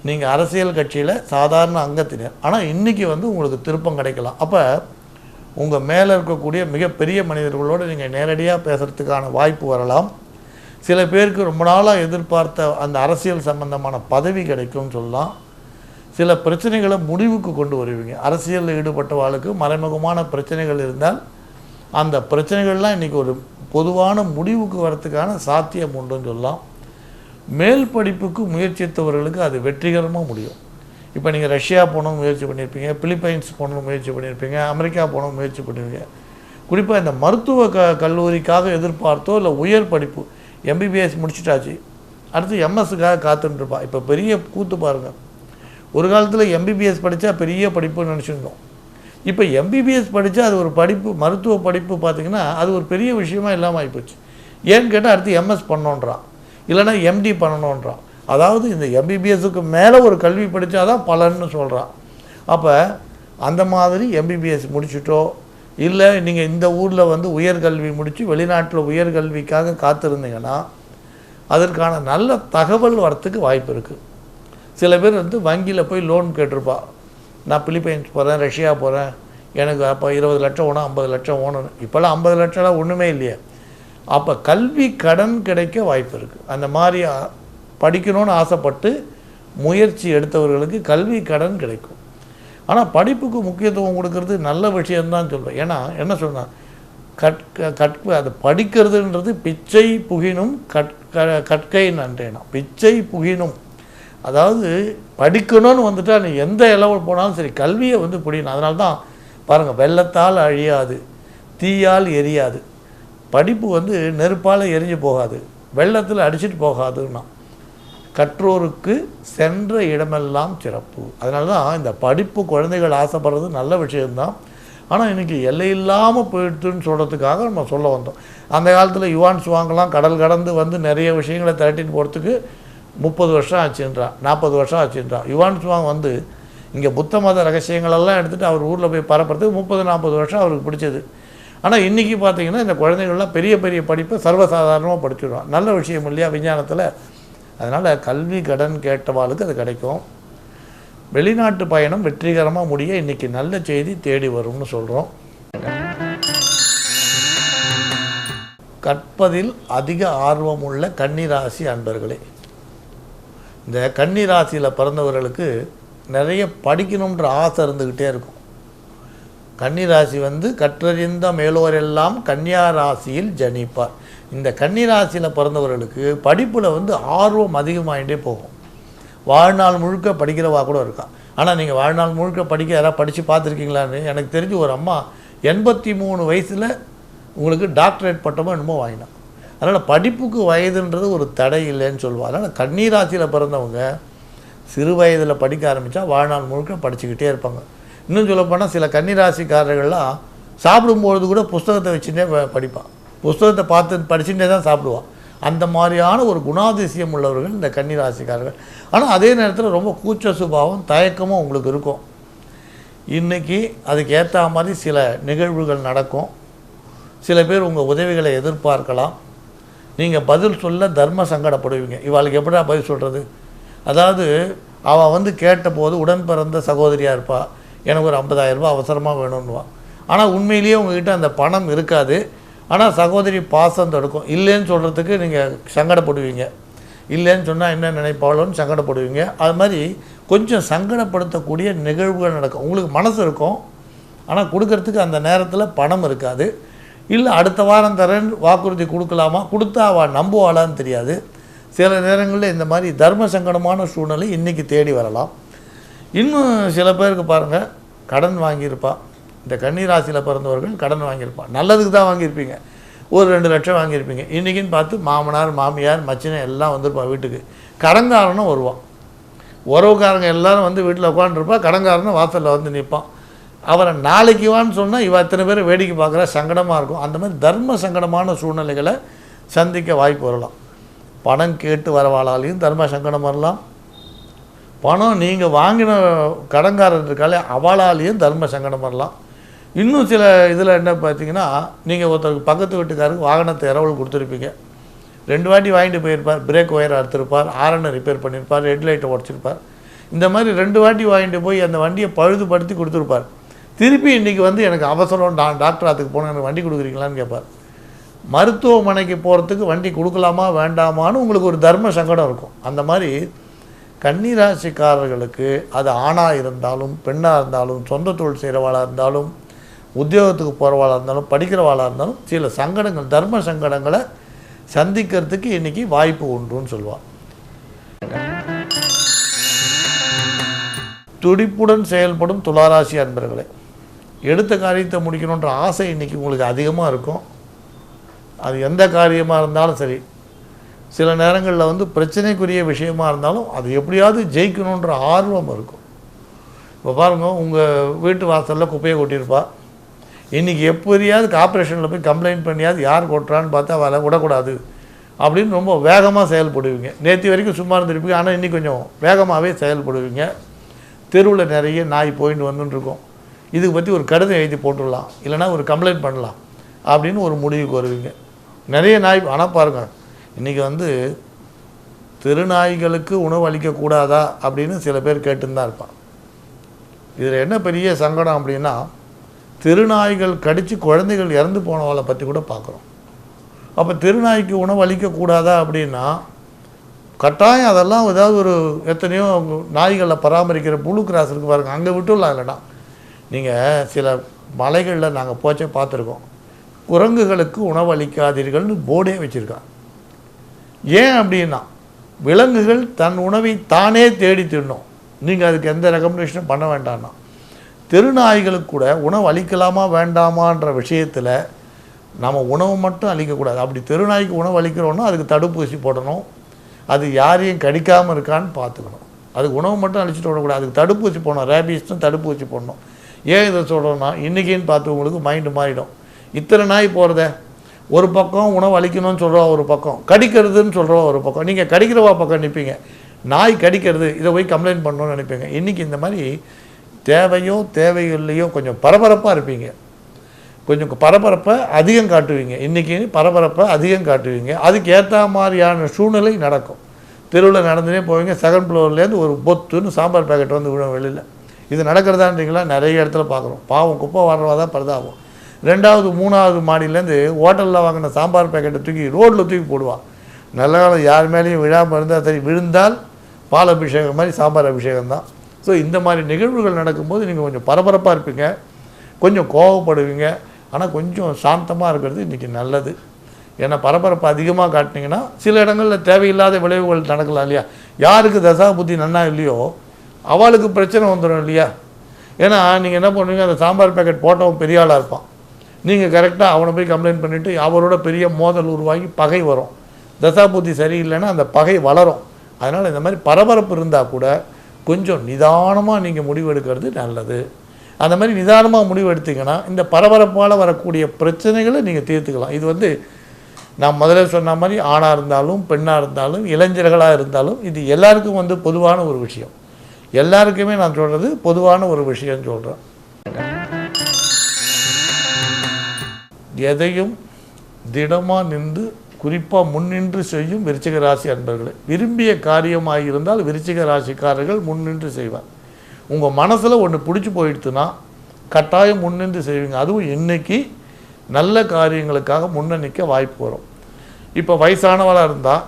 [SPEAKER 2] நீங்கள் அரசியல் கட்சியில் சாதாரண அங்கத்தினர், ஆனால் இன்றைக்கி வந்து உங்களுக்கு திருப்பம் கிடைக்கலாம். அப்போ உங்கள் மேலே இருக்கக்கூடிய மிகப்பெரிய மனிதர்களோடு நீங்கள் நேரடியாக பேசுகிறதுக்கான வாய்ப்பு வரலாம். சில பேருக்கு ரொம்ப நாளாக எதிர்பார்த்த அந்த அரசியல் சம்பந்தமான பதவி கிடைக்கும்னு சொல்லலாம். சில பிரச்சனைகளை முடிவுக்கு கொண்டு வருவீங்க. அரசியலில் ஈடுபட்டவாளுக்கு மறைமுகமான பிரச்சனைகள் இருந்தால் அந்த பிரச்சனைகள்லாம் இன்றைக்கி ஒரு பொதுவான முடிவுக்கு வரத்துக்கான சாத்தியம் உண்டுன்னு சொல்லலாம். மேல் படிப்புக்கு முயற்சித்தவர்களுக்கு அது வெற்றிகரமாக முடியும். இப்போ நீங்கள் ரஷ்யா போகணும்னு முயற்சி பண்ணியிருப்பீங்க, பிலிப்பைன்ஸ் போகணும்னு முயற்சி பண்ணியிருப்பீங்க, அமெரிக்கா போகணும்னு முயற்சி பண்ணுவீங்க. குறிப்பாக இந்த மருத்துவ கல்லூரிக்காக எதிர்பார்த்தோ இல்லை உயர் படிப்பு எம்பிபிஎஸ் முடிச்சிட்டாச்சு, அடுத்து எம்எஸ்ஸுக்காக காத்துட்டுருப்பா. இப்போ பெரிய கூத்து பாருங்கள். ஒரு காலத்தில் எம்பிபிஎஸ் படித்தா பெரிய படிப்புன்னு நினச்சிருந்தோம். இப்போ எம்பிபிஎஸ் படித்தா அது ஒரு படிப்பு, மருத்துவ படிப்பு பார்த்திங்கன்னா அது ஒரு பெரிய விஷயமா இல்லாமல் ஆகிப்போச்சு. ஏன்னு கேட்டால் அடுத்து எம்எஸ் பண்ணணுன்றான், இல்லைனா எம்டி பண்ணணுன்றான். அதாவது இந்த எம்பிபிஎஸ்ஸுக்கு மேலே ஒரு கல்வி படித்தா தான் பலன்னு சொல்கிறான். அப்போ அந்த மாதிரி எம்பிபிஎஸ் முடிச்சுட்டோ, இல்லை நீங்கள் இந்த ஊரில் வந்து உயர்கல்வி முடித்து வெளிநாட்டில் உயர்கல்விக்காக காத்திருந்தீங்கன்னா அதற்கான நல்ல தகவல் வரத்துக்கு வாய்ப்பு இருக்குது. சில பேர் வந்து வங்கியில் போய் லோன் கேட்டிருப்பா, நான் பிலிப்பைன்ஸ் போகிறேன், ரஷ்யா போகிறேன், எனக்கு அப்போ 20 லட்சம் வேணும், 50 லட்சம் வேணும். இப்போல்லாம் 50 லட்சம்லாம் ஒன்றுமே இல்லையே. அப்போ கல்வி கடன் கிடைக்க வாய்ப்பு இருக்குது. அந்த மாதிரி படிக்கணும்னு ஆசைப்பட்டு முயற்சி எடுத்தவர்களுக்கு கல்வி கடன் கிடைக்கும். ஆனால் படிப்புக்கு முக்கியத்துவம் கொடுக்கறது நல்ல விஷயம்தான் சொல்வேன். ஏன்னா என்ன சொன்னால், அது படிக்கிறதுன்றது பிச்சை புகினும் கற்கை நன்றேனா, பிச்சை புகினும். அதாவது படிக்கணும்னு வந்துட்டால் நீ எந்த லெவல் போனாலும் சரி கல்வியை வந்து புரியணும். அதனால தான் பாருங்கள், வெள்ளத்தால் அழியாது, தீயால் எரியாது. படிப்பு வந்து நெருப்பால் எரிஞ்சு போகாது, வெள்ளத்தில் அடிச்சுட்டு போகாதுன்னா. கற்றோருக்கு சென்ற இடமெல்லாம் சிறப்பு. அதனால தான் இந்த படிப்பு குழந்தைகள் ஆசைப்படுறது நல்ல விஷயம்தான். ஆனால் இன்றைக்கி எல்லை இல்லாமல் போயிடுதுன்னு சொல்கிறதுக்காக நம்ம சொல்ல வந்தோம். அந்த காலத்தில் யுவான்ஸ் வாங்கலாம், கடல் கடந்து வந்து நிறைய விஷயங்களை திரட்டின்னு போகிறதுக்கு 30 வருஷம் ஆச்சுன்றான், 40 வருஷம் ஆச்சுன்றான். யுவான்ஸ் வாங்க வந்து இங்கே புத்த மத ரகசியங்களெல்லாம் எடுத்துகிட்டு அவர் ஊரில் போய் பரப்புறதுக்கு 30-40 வருஷம் அவருக்கு பிடிச்சது. ஆனால் இன்றைக்கி பார்த்திங்கன்னா இந்த குழந்தைகள்லாம் பெரிய பெரிய படிப்பை சர்வசாதாரணமாக படிச்சுடுவான். நல்ல விஷயம் இல்லையா விஞ்ஞானத்தில்? அதனால் கல்வி கடன் கேட்டவாளுக்கு அது கிடைக்கும். வெளிநாட்டு பயணம் வெற்றிகரமாக முடிய இன்றைக்கி நல்ல செய்தி தேடி வரும்னு சொல்கிறோம். கற்பதில் அதிக ஆர்வமுள்ள கன்னிராசி அன்பர்களே, இந்த கன்னிராசியில் பிறந்தவர்களுக்கு நிறைய படிக்கணுன்ற ஆசை இருந்துக்கிட்டே இருக்கும். கன்னிராசி வந்து கற்றறிந்த மேலோரெல்லாம் கன்னியா ராசியில் ஜனிப்பார். இந்த கன்னிராசியில் பிறந்தவர்களுக்கு படிப்பில் வந்து ஆர்வம் அதிகமாகிட்டே போகும். வாழ்நாள் முழுக்க படிக்கிறவா கூட இருக்கா. ஆனால் நீங்கள் வாழ்நாள் முழுக்க படிக்க யாராவது படித்து பார்த்துருக்கீங்களான்னு எனக்கு தெரிஞ்சு ஒரு அம்மா 83 வயசில் உங்களுக்கு டாக்டரேட் பட்டமோ என்னமோ வாங்கினான். அதனால் படிப்புக்கு வயதுன்றது ஒரு தடை இல்லைன்னு சொல்லுவாள். அதனால் கன்னிராசியில் பிறந்தவங்க சிறு வயதில் படிக்க ஆரம்பித்தா வாழ்நாள் முழுக்க படிச்சுக்கிட்டே இருப்பாங்க. இன்னும் சொல்லப்போனால் சில கன்னிராசிக்காரர்கள்லாம் சாப்பிடும்பொழுது கூட புஸ்தகத்தை வச்சுட்டே படிப்பான், புஸ்தகத்தை பார்த்து படிச்சுட்டே தான் சாப்பிடுவான். அந்த மாதிரியான ஒரு குணாதிசயம் உள்ளவர்கள் இந்த கன்னிராசிக்காரர்கள். ஆனால் அதே நேரத்தில் ரொம்ப கூச்ச சுபாவம், தயக்கமும் உங்களுக்கு இருக்கும். இன்றைக்கி அதுக்கு ஏற்ற மாதிரி சில நிகழ்வுகள் நடக்கும். சில பேர் உங்கள் உதவிகளை எதிர்பார்க்கலாம். நீங்கள் பதில் சொல்ல தர்ம சங்கடப்படுவீங்க. இவாளுக்கு எப்படா பதில் சொல்கிறது? அதாவது அவள் வந்து கேட்டபோது உடன் பிறந்த சகோதரியாக இருப்பாள், எனக்கு ஒரு 50,000 ரூபாய் அவசரமாக வேணும்னுவான். ஆனால் உண்மையிலேயே உங்ககிட்ட அந்த பணம் இருக்காது. ஆனால் சகோதரி பாசம் தடுக்கும். இல்லைன்னு சொல்கிறதுக்கு நீங்கள் சங்கடப்படுவீங்க. இல்லைன்னு சொன்னால் என்ன நினைப்பாளோன்னு சங்கடப்படுவீங்க. அது மாதிரி கொஞ்சம் சங்கடப்படுத்தக்கூடிய நிகழ்வுகள் நடக்கும். உங்களுக்கு மனசு இருக்கும், ஆனால் கொடுக்கறதுக்கு அந்த நேரத்தில் பணம் இருக்காது. இல்லை அடுத்த வாரம் தரேன்னு வாக்குறுதி கொடுக்கலாமா, கொடுத்தா அவள் நம்புவாளான்னு தெரியாது. சில நேரங்களில் இந்த மாதிரி தர்ம சங்கடமான சூழ்நிலை இன்றைக்கி தேடி வரலாம். இன்னும் சில பேருக்கு பாருங்கள், கடன் வாங்கியிருப்பா. இந்த கன்னிராசியில் பிறந்தவர்கள் கடன் வாங்கியிருப்பா. நல்லதுக்கு தான் வாங்கியிருப்பீங்க. ஒரு 2 லட்சம் வாங்கியிருப்பீங்க. இன்றைக்கின்னு பார்த்து மாமனார் மாமியார் மச்சினை எல்லாம் வந்திருப்பா வீட்டுக்கு. கடன்காரனும் வருவான். உறவுக்காரங்க எல்லோரும் வந்து வீட்டில் உட்காந்துருப்பா. கடன்காரனும் வாசலில் வந்து நிற்பான். அவரை நாளைக்கு வான்னு சொன்னால் இவ அத்தனை பேர் வேடிக்கை பார்க்குற சங்கடமாக இருக்கும். அந்த மாதிரி தர்ம சங்கடமான சூழ்நிலைகளை சந்திக்க வாய்ப்பு வரலாம். பணம் கேட்டு வரவாளாலையும் தர்ம சங்கடம் வரலாம். பணம் நீங்கள் வாங்கின கடன்காரர் இருக்காலே அவளாலேயும் தர்ம சங்கடம் வரலாம். இன்னும் சில இதில் என்ன பார்த்தீங்கன்னா, நீங்கள் ஒருத்தருக்கு பக்கத்து வீட்டுக்காருக்கு வாகனத்தை இரவல் கொடுத்துருப்பீங்க. 2 வாட்டி வாங்கிட்டு போயிருப்பார். பிரேக் ஒயர் அறுத்திருப்பார், ஹாரனை ரிப்பேர் பண்ணியிருப்பார், ஹெட்லைட்டை உடச்சிருப்பார். இந்த மாதிரி 2 வாட்டி வாங்கிட்டு போய் அந்த வண்டியை பழுதுபடுத்தி கொடுத்துருப்பார். திருப்பி இன்றைக்கி வந்து எனக்கு அவசரம், நான் டாக்டர் அதுக்கு போனேன், எனக்கு வண்டி கொடுக்குறீங்களான்னு கேட்பார். மருத்துவமனைக்கு போகிறதுக்கு வண்டி கொடுக்கலாமா வேண்டாமான்னு உங்களுக்கு ஒரு தர்ம சங்கடம் இருக்கும். அந்த மாதிரி கன்னிராசிக்காரர்களுக்கு அது ஆணாக இருந்தாலும் பெண்ணாக இருந்தாலும் சொந்த தொழில் செய்கிறவாளாக இருந்தாலும் உத்தியோகத்துக்கு போகிறவாளாக இருந்தாலும் படிக்கிறவாளாக இருந்தாலும் சில சங்கடங்கள், தர்ம சங்கடங்களை சந்திக்கிறதுக்கு இன்றைக்கி வாய்ப்பு உண்டுன்னு சொல்லுவாள். துடிப்புடன் செயல்படும் துளாராசி அன்பர்களே, எடுத்த காரியத்தை முடிக்கணுன்ற ஆசை இன்றைக்கி உங்களுக்கு அதிகமாக இருக்கும். அது எந்த காரியமாக இருந்தாலும் சரி. சில நேரங்களில் வந்து பிரச்சனைக்குரிய விஷயமாக இருந்தாலும் அது எப்படியாவது ஜெயிக்கணுன்ற ஆர்வம் இருக்கும். இப்போ பாருங்கள், உங்கள் வீட்டு வாசலில் குப்பையை கொட்டியிருப்பா. இன்றைக்கி எப்படியாவது கார்ப்பரேஷனில் போய் கம்ப்ளைண்ட் பண்ணியாவது யார் கொட்டுறான்னு பார்த்தா வேலை விடக்கூடாது அப்படின்னு ரொம்ப வேகமாக செயல்படுவீங்க. நேற்று வரைக்கும் சும்மா இருந்திருப்பீங்க, ஆனால் இன்றைக்கி கொஞ்சம் வேகமாகவே செயல்படுவீங்க. தெருவில் நிறைய நாய் போயிட்டு வந்துட்டுருக்கோம். இதுக்கு பற்றி ஒரு கடிதம் எழுதி போட்டுடலாம், இல்லைனா ஒரு கம்ப்ளைண்ட் பண்ணலாம் அப்படின்னு ஒரு முடிவுக்கு வருவீங்க. நிறைய நாய். ஆனால் பாருங்கள், இன்றைக்கி வந்து தெருநாய்களுக்கு உணவு அளிக்கக்கூடாதா அப்படின்னு சில பேர் கேட்டுன்னு தான் இருப்பான். இதில் என்ன பெரிய சங்கடம் அப்படின்னா, தெருநாய்கள் கடித்து குழந்தைகள் இறந்து போனவளை பற்றி கூட பார்க்குறோம். அப்போ தெருநாய்க்கு உணவு அளிக்கக்கூடாதா அப்படின்னா கட்டாயம் அதெல்லாம் ஏதாவது ஒரு எத்தனையோ நாய்களை பராமரிக்கிற புளு கிராஸ் இருக்குது பாருங்கள், அங்கே விட்டுடலாம். இல்லைனா நீங்கள் சில மலைகளில் நாங்கள் போச்சே பார்த்துருக்கோம், குரங்குகளுக்கு உணவு அளிக்காதீர்கள்னு போர்டே வச்சுருக்காங்க. ஏன் அப்படின்னா விலங்குகள் தன் உணவை தானே தேடி தின்னும். நீங்கள் அதுக்கு எந்த ரெக்கமெண்டேஷனும் பண்ண வேண்டாம்னா. தெருநாய்களுக்கு கூட உணவு அளிக்கலாமா வேண்டாமான்ற விஷயத்தில் நம்ம உணவு மட்டும் அளிக்கக்கூடாது. அப்படி தெருநாய்க்கு உணவு அளிக்கிறோன்னா அதுக்கு தடுப்பூசி போடணும். அது யாரையும் கடிக்காமல் இருக்கான்னு பார்த்துக்கணும். அதுக்கு உணவு மட்டும் அளிச்சுட்டு விடக்கூடாது, அதுக்கு தடுப்பூசி போடணும். ரேபீஸ்னு தடுப்பூசி போடணும். ஏன் இதை சொல்கிறோன்னா, இன்றைக்கின்னு பார்த்து உங்களுக்கு மைண்டு மாறிடும். இத்தனை நாய் போகிறத ஒரு பக்கம் உணவு அளிக்கணும்னு சொல்கிறவா ஒரு பக்கம், கடிக்கிறதுன்னு சொல்கிறவா ஒரு பக்கம். நீங்கள் கடிக்கிறவா பக்கம் நிற்பீங்க, நாய் கடிக்கிறது இதை போய் கம்ப்ளைண்ட் பண்ணணும்னு நினைப்பீங்க. இன்றைக்கி இந்த மாதிரி தேவையோ தேவையில்லையோ கொஞ்சம் பரபரப்பாக இருப்பீங்க. கொஞ்சம் பரபரப்பை அதிகம் காட்டுவீங்க. இன்றைக்கி பரபரப்பை அதிகம் காட்டுவீங்க. அதுக்கு ஏற்ற மாதிரியான சூழ்நிலை நடக்கும். தெருவில் நடந்துனே போவீங்க, 2nd ஃப்ளோர்லேருந்து ஒரு பொத்துன்னு சாம்பார் பேக்கெட் வந்து விழும் வெளியில். இது நடக்கிறதான்றீங்களா? நிறைய இடத்துல பார்க்குறோம். பாவம், குப்பை வாடுறவா தான் பரிதாபம். 2வது 3வது மாடியிலேருந்து ஹோட்டலில் வாங்கின சாம்பார் பேக்கெட்டை தூக்கி ரோட்டில் தூக்கி போடுவான். நல்ல காலம் யார் மேலேயும் விழாமல் இருந்தால் சரி, விழுந்தால் பால் அபிஷேகம் மாதிரி சாம்பார் அபிஷேகம் தான். ஸோ இந்த மாதிரி நிகழ்வுகள் நடக்கும்போது நீங்கள் கொஞ்சம் பரபரப்பாக இருப்பீங்க, கொஞ்சம் கோவப்படுவீங்க. ஆனால் கொஞ்சம் சாந்தமாக இருக்கிறது இன்றைக்கி நல்லது. ஏன்னா பரபரப்பு அதிகமாக காட்டினீங்கன்னா சில இடங்களில் தேவையில்லாத விளைவுகள் நடக்கலாம் இல்லையா? யாருக்கு தசா புத்தி நன்னா இல்லையோ அவளுக்கு பிரச்சனை வந்துடும் இல்லையா? ஏன்னா நீங்கள் என்ன பண்ணுவீங்க, அந்த சாம்பார் பேக்கெட் போட்டவன் பெரிய ஆளாக இருப்பான். நீங்கள் கரெக்டாக அவனை போய் கம்ப்ளைண்ட் பண்ணிவிட்டு அவரோட பெரிய மோதல் உருவாகி பகை வரும். தசா புத்தி சரியில்லைன்னா அந்த பகை வளரும். அதனால் இந்த மாதிரி பரபரப்பு இருந்தால் கூட கொஞ்சம் நிதானமாக நீங்கள் முடிவு எடுக்கிறது நல்லது. அந்த மாதிரி நிதானமாக முடிவு எடுத்திங்கன்னா இந்த பரபரப்பால் வரக்கூடிய பிரச்சனைகளை நீங்கள் தீர்த்துக்கலாம். இது வந்து நான் முதல்ல சொன்ன மாதிரி ஆணாக இருந்தாலும் பெண்ணாக இருந்தாலும் இளைஞர்களாக இருந்தாலும் இது எல்லாருக்கும் வந்து பொதுவான ஒரு விஷயம். எல்லாருக்குமே நான் சொல்கிறது பொதுவான ஒரு விஷயம் சொல்கிறேன். எதையும் திடமாக நின்று குறிப்பாக முன்னின்று செய்யும் விருச்சிக ராசி அன்பர்களே, விரும்பிய காரியமாக இருந்தால் விருச்சிக ராசிக்காரர்கள் முன்னின்று செய்வார். உங்கள் மனசில் ஒன்று பிடிச்சி போயிடுச்சுன்னா கட்டாயம் முன்னின்று செய்வீங்க. அதுவும் இன்றைக்கி நல்ல காரியங்களுக்காக முன்னணிக்க வாய்ப்பு வரும். இப்போ வயசானவளாக இருந்தால்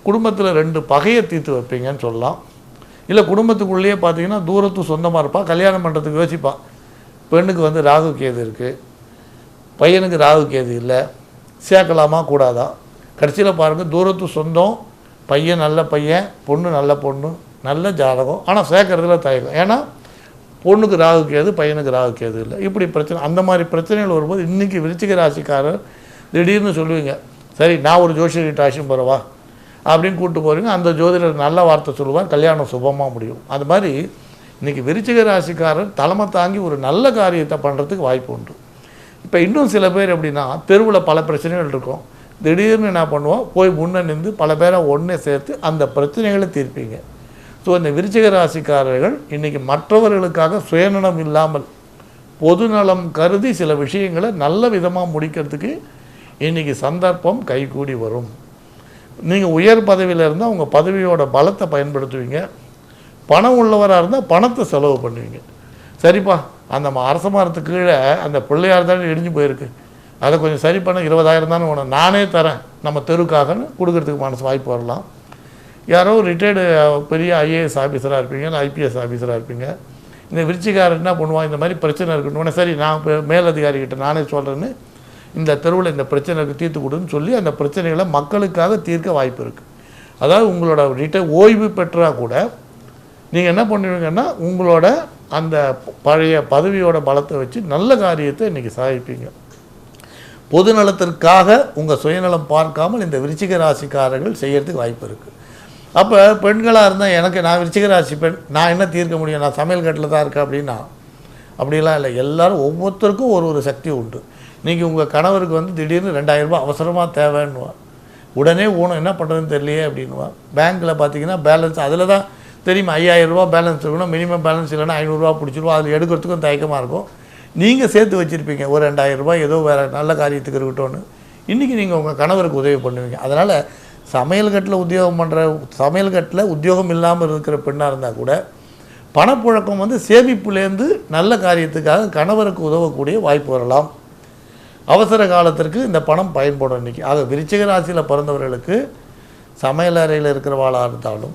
[SPEAKER 2] குடும்பத்தில் 2 பகையை தீர்த்து வைப்பீங்கன்னு சொல்லலாம். இல்லை குடும்பத்துக்குள்ளேயே பார்த்தீங்கன்னா தூரத்து சொந்தமாக இருப்பாள், கல்யாணம் பண்ணுறதுக்கு யோசிப்பாள். பெண்ணுக்கு வந்து ராகு கேது இருக்குது, பையனுக்கு ராகு கேது இல்லை, சேர்க்கலாமா கூடாதா? கடைசியில் பாருங்கள், தூரத்து சொந்தம், பையன் நல்ல பையன், பொண்ணு நல்ல பொண்ணு, நல்ல ஜாதகம், ஆனால் சேர்க்கறதுல தயக்கம். ஏன்னா பொண்ணுக்கு ராகு கேது, பையனுக்கு ராகு கேது இல்லை. இப்படி பிரச்சனை, அந்த மாதிரி பிரச்சனைகள் வரும்போது இன்றைக்கி விருச்சிக ராசிக்காரர் திடீர்னு சொல்லுவீங்க, சரி நான் ஒரு ஜோசியர்கிட்ட ஆசியம் போகிறவா அப்படின்னு கூப்பிட்டு போகிறீங்க. அந்த ஜோதிடர் நல்ல வார்த்தை சொல்லுவார், கல்யாணம் சுபமாக முடியும். அது மாதிரி இன்றைக்கி விருச்சிக ராசிக்காரர் தலைமை தாங்கி ஒரு நல்ல காரியத்தை பண்ணுறதுக்கு வாய்ப்பு உண்டு. இப்போ இன்னும் சில பேர் எப்படின்னா, தெருவில் பல பிரச்சனைகள் இருக்கும், திடீர்னு என்ன பண்ணுவோம், போய் முன்னே நின்று பல பேரை ஒன்றே சேர்த்து அந்த பிரச்சனைகளை தீர்ப்பீங்க. ஸோ இந்த விருச்சிக ராசிக்காரர்கள் இன்றைக்கி மற்றவர்களுக்காக சுயநலம் இல்லாமல் பொதுநலம் கருதி சில விஷயங்களை நல்ல விதமாக முடிக்கிறதுக்கு இன்றைக்கி சந்தர்ப்பம் கைகூடி வரும். நீங்கள் உயர் பதவியில் இருந்தால் உங்கள் பதவியோட பலத்தை பயன்படுத்துவீங்க. பணம் உள்ளவராக இருந்தால் பணத்தை செலவு பண்ணுவீங்க. சரிப்பா, அந்த அரச மரத்துக்கு கீழே அந்த பிள்ளையார் தானே இடிஞ்சு போயிருக்கு, அதை கொஞ்சம் சரி பண்ண 20,000 தானே உனக்கு நானே தரேன் நம்ம தெருக்காகன்னு கொடுக்கறதுக்கு மனசு வாய்ப்பு வரலாம். யாரோ ரிட்டையர்டு பெரிய ஐஏஎஸ் ஆஃபீஸராக இருப்பீங்க, இல்லை ஐபிஎஸ் ஆஃபீஸராக இருப்பீங்க. இந்த விருச்சிகாரர் என்ன பண்ணுவான், இந்த மாதிரி பிரச்சனை இருக்குன்னு, சரி நான் மேலதிகாரிகிட்ட நானே சொல்கிறேன்னு இந்த தெருவில் இந்த பிரச்சனைக்கு தீர்த்து கொடுன்னு சொல்லி அந்த பிரச்சனைகளை மக்களுக்காக தீர்க்க வாய்ப்பு இருக்குது. அதாவது உங்களோட ஓய்வு பெற்றால் கூட நீங்கள் என்ன பண்ணுவீங்கன்னா, உங்களோட அந்த பழைய பதவியோட பலத்தை வச்சு நல்ல காரியத்தை இன்றைக்கி சாதிப்பீங்க. பொது நலத்திற்காக உங்கள் சுயநலம் பார்க்காமல் இந்த விருச்சிக ராசிக்காரர்கள் செய்கிறதுக்கு வாய்ப்பு இருக்குது. அப்போ பெண்களாக இருந்தால் நான் விருச்சிக ராசி பெண், நான் என்ன தீர்க்க முடியும், நான் சமையல் கட்டில் தான் இருக்கேன் அப்படின்னா அப்படிலாம் இல்லை. எல்லோரும் ஒவ்வொருத்தருக்கும் ஒரு சக்தி உண்டு. இன்றைக்கி உங்கள் கணவருக்கு வந்து திடீர்னு 2,000 ரூபாய் அவசரமாக தேவைன்னுவா, உடனே ஊனம் என்ன பண்ணுறதுன்னு தெரியலையே அப்படின்வா. பேங்க்கில் பார்த்தீங்கன்னா பேலன்ஸ் அதில் தான் தெரியுமா, 5,000 ரூபா பேலன்ஸ் இருக்கணும், மினிமம் பேலன்ஸ் இல்லைன்னா 500 ரூபா பிடிச்சிருவோம். அதில் எடுக்கிறதுக்கும் தயக்கமாக இருக்கும். நீங்கள் சேர்த்து வச்சுருப்பீங்க ஒரு 2,000 ரூபாய் ஏதோ வேறு நல்ல காரியத்துக்கு இருக்கட்டும்னு. இன்றைக்கி நீங்கள் உங்கள் கணவருக்கு உதவி பண்ணுவீங்க. அதனால் சமையல்கட்டில் உத்தியோகம் இல்லாமல் இருக்கிற பெண்ணாக இருந்தால் கூட பணப்புழக்கம் வந்து சேமிப்புலேருந்து நல்ல காரியத்துக்காக கணவருக்கு உதவக்கூடிய வாய்ப்பு வரலாம். அவசர காலத்திற்கு இந்த பணம் பயன்படும் இன்றைக்கி. ஆக விருச்சிக ராசியில் பிறந்தவர்களுக்கு சமையல் அறையில் இருக்கிறவாளாக இருந்தாலும்,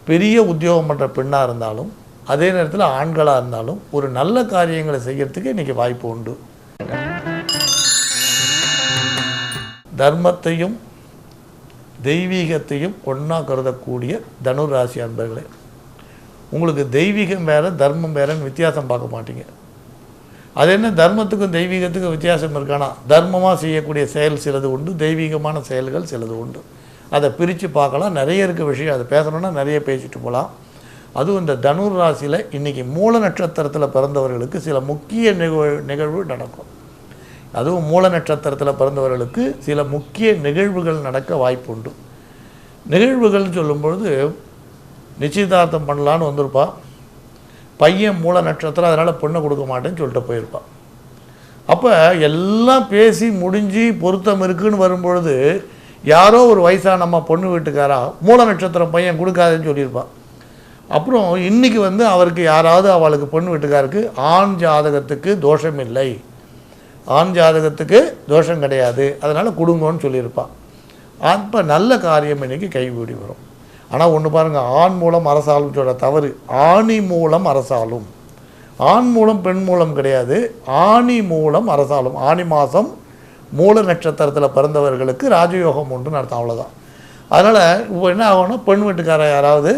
[SPEAKER 2] பெரிய உத்தியோகம் பண்ணுற பெண்ணாக இருந்தாலும், அதே நேரத்தில் ஆண்களாக இருந்தாலும் ஒரு நல்ல காரியங்களை செய்கிறதுக்கு இன்றைக்கி வாய்ப்பு உண்டு. தர்மத்தையும் தெய்வீகத்தையும் ஒன்றா கருதக்கூடிய தனுர் ராசி அன்பர்களே, உங்களுக்கு தெய்வீகம் வேறு தர்மம் வேறுன்னு வித்தியாசம் பார்க்க மாட்டீங்க. அது என்ன, தர்மத்துக்கும் தெய்வீகத்துக்கும் வித்தியாசம் இருக்கானா? தர்மமாக செய்யக்கூடிய செயல் சிலது உண்டு, தெய்வீகமான செயல்கள் சிலது உண்டு. அதை பிரித்து பார்க்கலாம். நிறைய இருக்க விஷயம், அதை பேசணுன்னா நிறைய பேசிட்டு போகலாம். அதுவும் இந்த தனுர் ராசியில் இன்றைக்கி மூல நட்சத்திரத்தில் பிறந்தவர்களுக்கு சில முக்கிய நிகழ்வு நடக்கும். அதுவும் மூல நட்சத்திரத்தில் பிறந்தவர்களுக்கு சில முக்கிய நிகழ்வுகள் நடக்க வாய்ப்பு உண்டு. நிகழ்வுகள்னு சொல்லும்பொழுது, நிச்சயதார்த்தம் பண்ணலான்னு வந்திருப்பா, பையன் மூல நட்சத்திரம், அதனால் பொண்ணை கொடுக்க மாட்டேன்னு சொல்லிட்டு போயிருப்பான். அப்போ எல்லாம் பேசி முடிஞ்சு பொருத்தம் இருக்குதுன்னு வரும்பொழுது யாரோ ஒரு வயசானம்மா பொண்ணு வீட்டுக்காரா மூல நட்சத்திரம் பையன் கொடுக்காதுன்னு சொல்லியிருப்பான். அப்புறம் இன்றைக்கி வந்து அவருக்கு யாராவது அவளுக்கு பொண்ணு வீட்டுக்காருக்கு ஆண் ஜாதகத்துக்கு தோஷம் இல்லை, ஆண் ஜாதகத்துக்கு தோஷம் கிடையாது, அதனால் கொடுங்கன்னு சொல்லியிருப்பான். அப்போ நல்ல காரியம் இன்றைக்கி கைகூடி வரும். ஆனால் ஒன்று பாருங்கள், ஆண் மூலம் அரசாலும் சொல்ல தவறு, ஆணி மூலம் அரசாலும். ஆண் மூலம் பெண் மூலம் கிடையாது, ஆணி மூலம் அரசாலும். ஆணி மாதம் மூல நட்சத்திரத்தில் பிறந்தவர்களுக்கு ராஜயோகம் உண்டுன்னு அர்த்தம், அவ்வளோதான். அதனால் இப்போ என்ன ஆகும்னா, பெண் வீட்டுக்கார யாராவது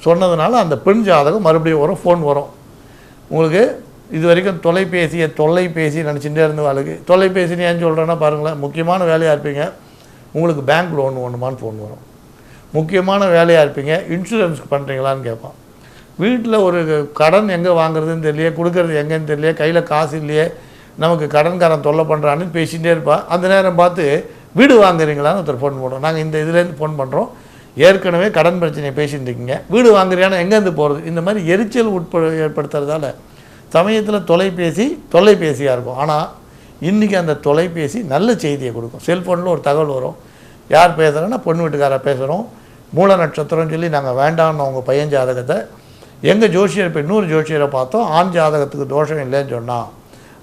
[SPEAKER 2] சொன்னதுனால அந்த பெண் ஜாதகம் மறுபடியும் வரும், ஃபோன் வரும் உங்களுக்கு. இது வரைக்கும் தொலைபேசி நினச்சிட்டே இருந்து வாழ்க்கை தொலைபேசின்னு ஏன் சொல்கிறேன்னா பாருங்களேன், முக்கியமான வேலையாக இருப்பீங்க, உங்களுக்கு பேங்க் லோன் வேணுமான்னு ஃபோன் வரும். முக்கியமான வேலையாக இருப்பீங்க, இன்சூரன்ஸ்க்கு பண்ணுறீங்களான்னு கேட்பான். வீட்டில் ஒரு கடன் எங்கே வாங்குறதுன்னு தெரியலையே, கொடுக்குறது எங்கேன்னு தெரியலையே, கையில் காசு இல்லையே, நமக்கு கடன்காரன் தொல்லை பண்ணுறான்னு பேசிகிட்டே இருப்பாள். அந்த நேரம் பார்த்து வீடு வாங்குறீங்களான்னு ஒருத்தர் ஃபோன் பண்ணுறோம். நாங்கள் இந்த இதுலேருந்து ஃபோன் பண்ணுறோம், ஏற்கனவே கடன் பிரச்சனையை பேசிட்டு இருக்கீங்க, வீடு வாங்குறியானா எங்கேருந்து போகிறது? இந்த மாதிரி எரிச்சல் ஏற்படுத்துறதால சமயத்தில் தொலைபேசியாக இருக்கும். ஆனால் இன்றைக்கி அந்த தொலைபேசி நல்ல செய்தியை கொடுக்கும். செல்ஃபோனில் ஒரு தகவல் வரும், யார் பேசுகிறேன்னா பொண்ணு வீட்டுக்காரர் பேசுகிறோம், மூல நட்சத்திரம்னு சொல்லி நாங்கள் வேண்டாம்னு அவங்க பையன் ஜாதகத்தை எங்கள் ஜோசியர் இப்போ இன்னொரு ஜோசியரை பார்த்தோம், ஆண் ஜாதகத்துக்கு தோஷம் இல்லைன்னு சொன்னால்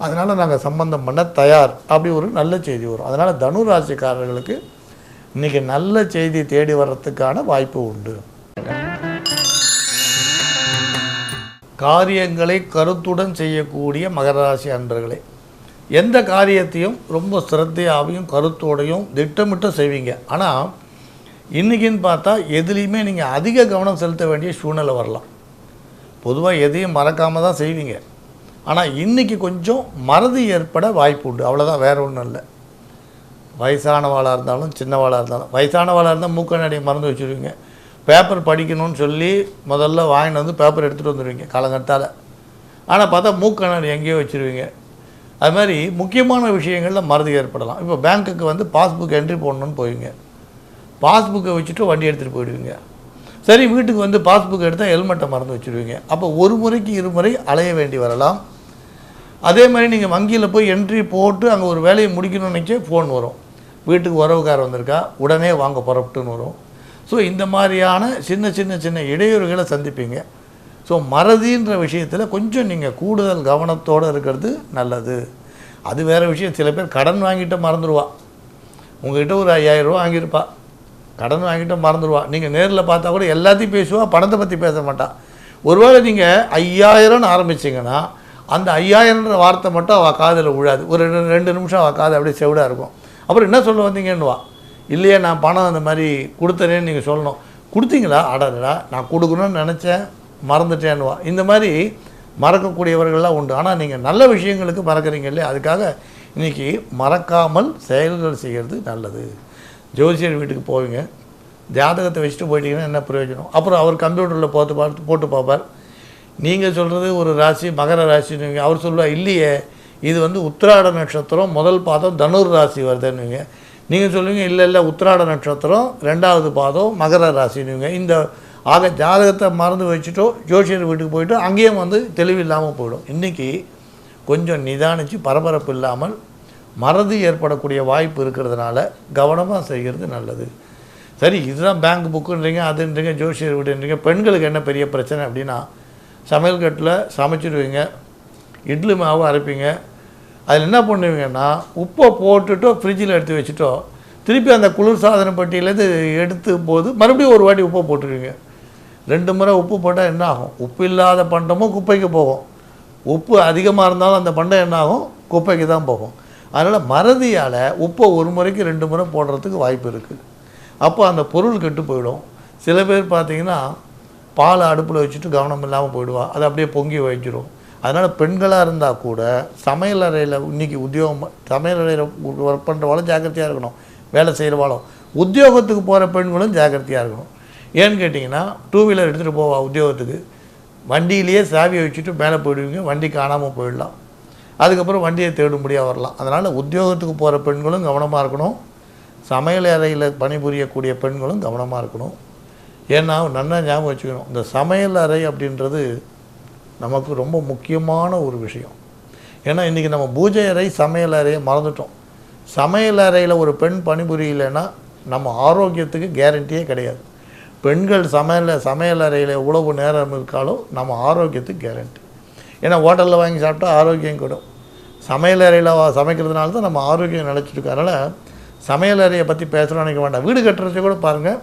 [SPEAKER 2] அதனால் நாங்கள் சம்பந்தம் பண்ண தயார், அப்படி ஒரு நல்ல செய்தி வரும். அதனால் தனு ராசிக்காரர்களுக்கு இன்றைக்கி நல்ல செய்தி தேடி வர்றதுக்கான வாய்ப்பு உண்டு. காரியங்களை கருத்துடன் செய்யக்கூடிய மகர ராசி அன்பர்களே, எந்த காரியத்தையும் ரொம்ப சிரத்தையாகவும் கருத்தோடையும் திட்டமிட்டு செய்வீங்க. ஆனால் இன்றைக்கின்னு பார்த்தா எதுலேயுமே நீங்கள் அதிக கவனம் செலுத்த வேண்டிய சூழ்நிலை வரலாம். பொதுவாக எதையும் மறக்காமல் தான் செய்வீங்க. ஆனால் இன்றைக்கி கொஞ்சம் மறதி ஏற்பட வாய்ப்பு உண்டு, அவ்வளோதான், வேறு ஒன்றும் இல்லை. வயசானவாளாக இருந்தாலும் சின்னவாளாக இருந்தாலும், வயசானவாளாக இருந்தால் மூக்கண்ணாடியை மறந்து வச்சுருவீங்க. பேப்பர் படிக்கணும்னு சொல்லி முதல்ல வாங்கிட்டு வந்து பேப்பர் எடுத்துகிட்டு வந்துடுவீங்க காலங்கத்தால். ஆனால் பார்த்தா மூக்கண்ணாடி எங்கேயோ வச்சுருவீங்க. அது மாதிரி முக்கியமான விஷயங்களில் மறதி ஏற்படலாம். இப்போ பேங்க்குக்கு வந்து பாஸ்புக் என்ட்ரி போடணுன்னு போவீங்க, பாஸ்புக்கை வச்சுட்டு வண்டி எடுத்துகிட்டு போயிடுவீங்க. சரி, வீட்டுக்கு வந்து பாஸ்புக் எடுத்தால் ஹெல்மெட்டை மறந்து வச்சுருவீங்க. அப்போ ஒரு முறைக்கு இருமுறை அலைய வேண்டி வரலாம். அதே மாதிரி நீங்கள் வங்கியில் போய் என்ட்ரி போட்டு அங்கே ஒரு வேலையை முடிக்கணும்னு நினச்சே ஃபோன் வரும், வீட்டுக்கு உறவுக்கார் வந்திருக்கா, உடனே வாங்க புறப்பட்டுன்னு வரும். ஸோ இந்த மாதிரியான சின்ன இடையூறுகளை சந்திப்பீங்க. ஸோ மறதின்ற விஷயத்தில் கொஞ்சம் நீங்கள் கூடுதல் கவனத்தோடு இருக்கிறது நல்லது. அது வேறு விஷயம். சில பேர் கடன் வாங்கிட்டு மறந்துடுவா. உங்கள்கிட்ட ஒரு 5000 ரூபா வாங்கியிருப்பா, கடன் வாங்கிட்டு மறந்துடுவா. நீங்கள் நேரில் பார்த்தா கூட எல்லாத்தையும் பேசுவா, பணத்தை பற்றி பேச மாட்டான். ஒருவேளை நீங்கள் 5000ன்னு ஆரம்பிச்சிங்கன்னா அந்த 5000ன்ற வார்த்தை மட்டும் அவள் காதில் விழாது. ஒரு 2 நிமிஷம் அவள் காது அப்படியே செவிடாக இருக்கும். அப்புறம் என்ன சொல்ல வந்தீங்கன்னுவா. இல்லையே, நான் பணம் அந்த மாதிரி கொடுத்தனேன்னு நீங்கள் சொல்லணும். கொடுத்தீங்களா? அடடா, நான் கொடுக்கணும்னு நினச்சேன், மறந்துட்டேன்னுவா. இந்த மாதிரி மறக்கக்கூடியவர்கள்லாம் உண்டு. ஆனால் நீங்கள் நல்ல விஷயங்களுக்கு மறக்கிறீங்க இல்லையா, அதுக்காக இன்றைக்கி மறக்காமல் செயல்கள் செய்கிறது நல்லது. ஜோசியர் வீட்டுக்கு போவீங்க, ஜாதகத்தை வச்சுட்டு போயிட்டீங்கன்னா என்ன பிரயோஜனம்? அப்புறம் அவர் கம்ப்யூட்டரில் போட்டு பார்ப்பார். நீங்கள் சொல்கிறது ஒரு ராசி மகர ராசின்னு, அவர் சொல்லுவார் இல்லையே இது வந்து உத்திராட நட்சத்திரம் முதல் பாதம் தனுர் ராசி வருதுன்னுவீங்க. நீங்கள் சொல்லுவீங்க இல்லை உத்திராட நட்சத்திரம் 2வது பாதம் மகர ராசின்னுவீங்க. இந்த ஆக ஜாதகத்தை மறந்து வச்சுட்டோ ஜோசியர் வீட்டுக்கு போயிட்டு அங்கேயும் வந்து தெளிவில்லாமல் போயிடும். இன்றைக்கி கொஞ்சம் நிதானித்து பரபரப்பு இல்லாமல் மறதி ஏற்படக்கூடிய வாய்ப்பு இருக்கிறதுனால கவனமாக செய்கிறது நல்லது. சரி, இதுதான் பேங்க் புக்குன்றீங்க, அதுன்றீங்க, ஜோசியர் வீடுன்றீங்க. பெண்களுக்கு என்ன பெரிய பிரச்சனை அப்படின்னா, சமையல் கட்டில் சமைச்சிடுவீங்க, இட்லி மாவு அரைப்பீங்க, அதில் என்ன பண்ணுவீங்கன்னா உப்பை போட்டுட்டோ ஃப்ரிட்ஜில் எடுத்து வச்சுட்டோ திருப்பி அந்த குளிர் சாதன பட்டியிலேருந்து எடுத்து போது மறுபடியும் ஒரு வாட்டி உப்பை போட்டுருவீங்க. 2 முறை உப்பு போட்டால் என்ன ஆகும்? உப்பு இல்லாத பண்டமும் குப்பைக்கு போகும், உப்பு அதிகமாக இருந்தாலும் அந்த பண்டம் என்ன ஆகும்? குப்பைக்கு தான் போகும். அதனால் மறதியால் உப்பை ஒரு முறைக்கு 2 முறை போடுறதுக்கு வாய்ப்பு இருக்குது. அப்போ அந்த பொருள் கெட்டு போயிடும். சில பேர் பார்த்திங்கன்னா பால் அடுப்பில் வச்சுட்டு கவனம் இல்லாமல் போயிடுவா, அதை அப்படியே பொங்கி வச்சிடும். அதனால் பெண்களாக இருந்தால் கூட சமையல் அறையில் இன்றைக்கி உத்தியோகம் சமையல் அறையில் ஒர்க் பண்ணுறவாலும் ஜாக்கிரதையாக இருக்கணும், வேலை செய்கிறவாலும். உத்தியோகத்துக்கு போகிற பெண்களும் ஜாக்கிரதையாக இருக்கணும். ஏன்னு கேட்டிங்கன்னா 2 வீலர் எடுத்துகிட்டு போவா உத்தியோகத்துக்கு, வண்டியிலேயே சாவியை வச்சுட்டு மேலே போயிடுவீங்க, வண்டி காணாமல் போயிடலாம், அதுக்கப்புறம் வண்டியை தேடும்படியாக வரலாம். அதனால் உத்தியோகத்துக்கு போகிற பெண்களும் கவனமாக இருக்கணும், சமையல் அறையில் பணிபுரியக்கூடிய பெண்களும் கவனமாக இருக்கணும். ஏன்னா நல்லா ஞாபகம் வச்சுக்கணும், இந்த சமையல் அறை அப்படின்றது நமக்கு ரொம்ப முக்கியமான ஒரு விஷயம். ஏன்னா இன்றைக்கி நம்ம பூஜை அறை சமையல் அறையை மறந்துட்டோம். சமையல் அறையில் ஒரு பெண் பணிபுரியலைன்னா நம்ம ஆரோக்கியத்துக்கு கேரண்டியே கிடையாது. பெண்கள் சமையல் அறையில் எவ்வளவு நேரம் இருக்காலும் நம்ம ஆரோக்கியத்துக்கு கேரண்டி. ஏன்னா ஹோட்டலில் வாங்கி சாப்பிட்டா ஆரோக்கியம் கூடும், சமையல் அறையில் சமைக்கிறதுனால தான் நம்ம ஆரோக்கியம் நினச்சிட்டு. அதனால் சமையல் அறையை பற்றி பேசுகிறோம் நினைக்க வேண்டாம். வீடு கட்டுறதை கூட பாருங்கள்,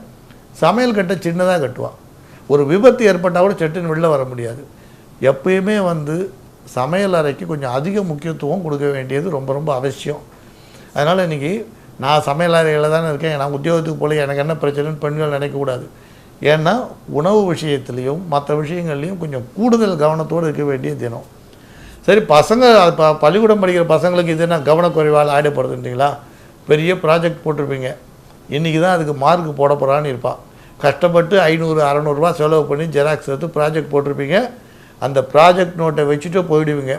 [SPEAKER 2] சமையல் கட்ட சின்னதாக கட்டுவான், ஒரு விபத்து ஏற்பட்டால் கூட சட்டுன்னு வெளில வர முடியாது. எப்பயுமே வந்து சமையல் அறைக்கு கொஞ்சம் அதிக முக்கியத்துவம் கொடுக்க வேண்டியது ரொம்ப ரொம்ப அவசியம். அதனால் இன்றைக்கி நான் சமையல் அறையில் தானே இருக்கேன், நான் உத்தியோகத்துக்கு போல எனக்கு என்ன பிரச்சனைன்னு பெண்கள் நினைக்கக்கூடாது. ஏன்னா உணவு விஷயத்துலேயும் மற்ற விஷயங்கள்லையும் கொஞ்சம் கூடுதல் கவனத்தோடு இருக்க வேண்டிய தினம். சரி, பசங்க பள்ளிக்கூடம் படிக்கிற பசங்களுக்கு இது என்ன கவனக்குறைவால் ஆயிடப்படுதுன்றீங்களா? பெரிய ப்ராஜெக்ட் போட்டிருப்பீங்க, இன்றைக்கி தான் அதுக்கு மார்க் போட போகிறான்னு இருப்பாள், கஷ்டப்பட்டு 500-600 ரூபா செலவு பண்ணி ஜெராக்ஸ் எடுத்து ப்ராஜெக்ட் போட்டிருப்பீங்க, அந்த ப்ராஜெக்ட் நோட்டை வச்சுட்டு போயிடுவீங்க.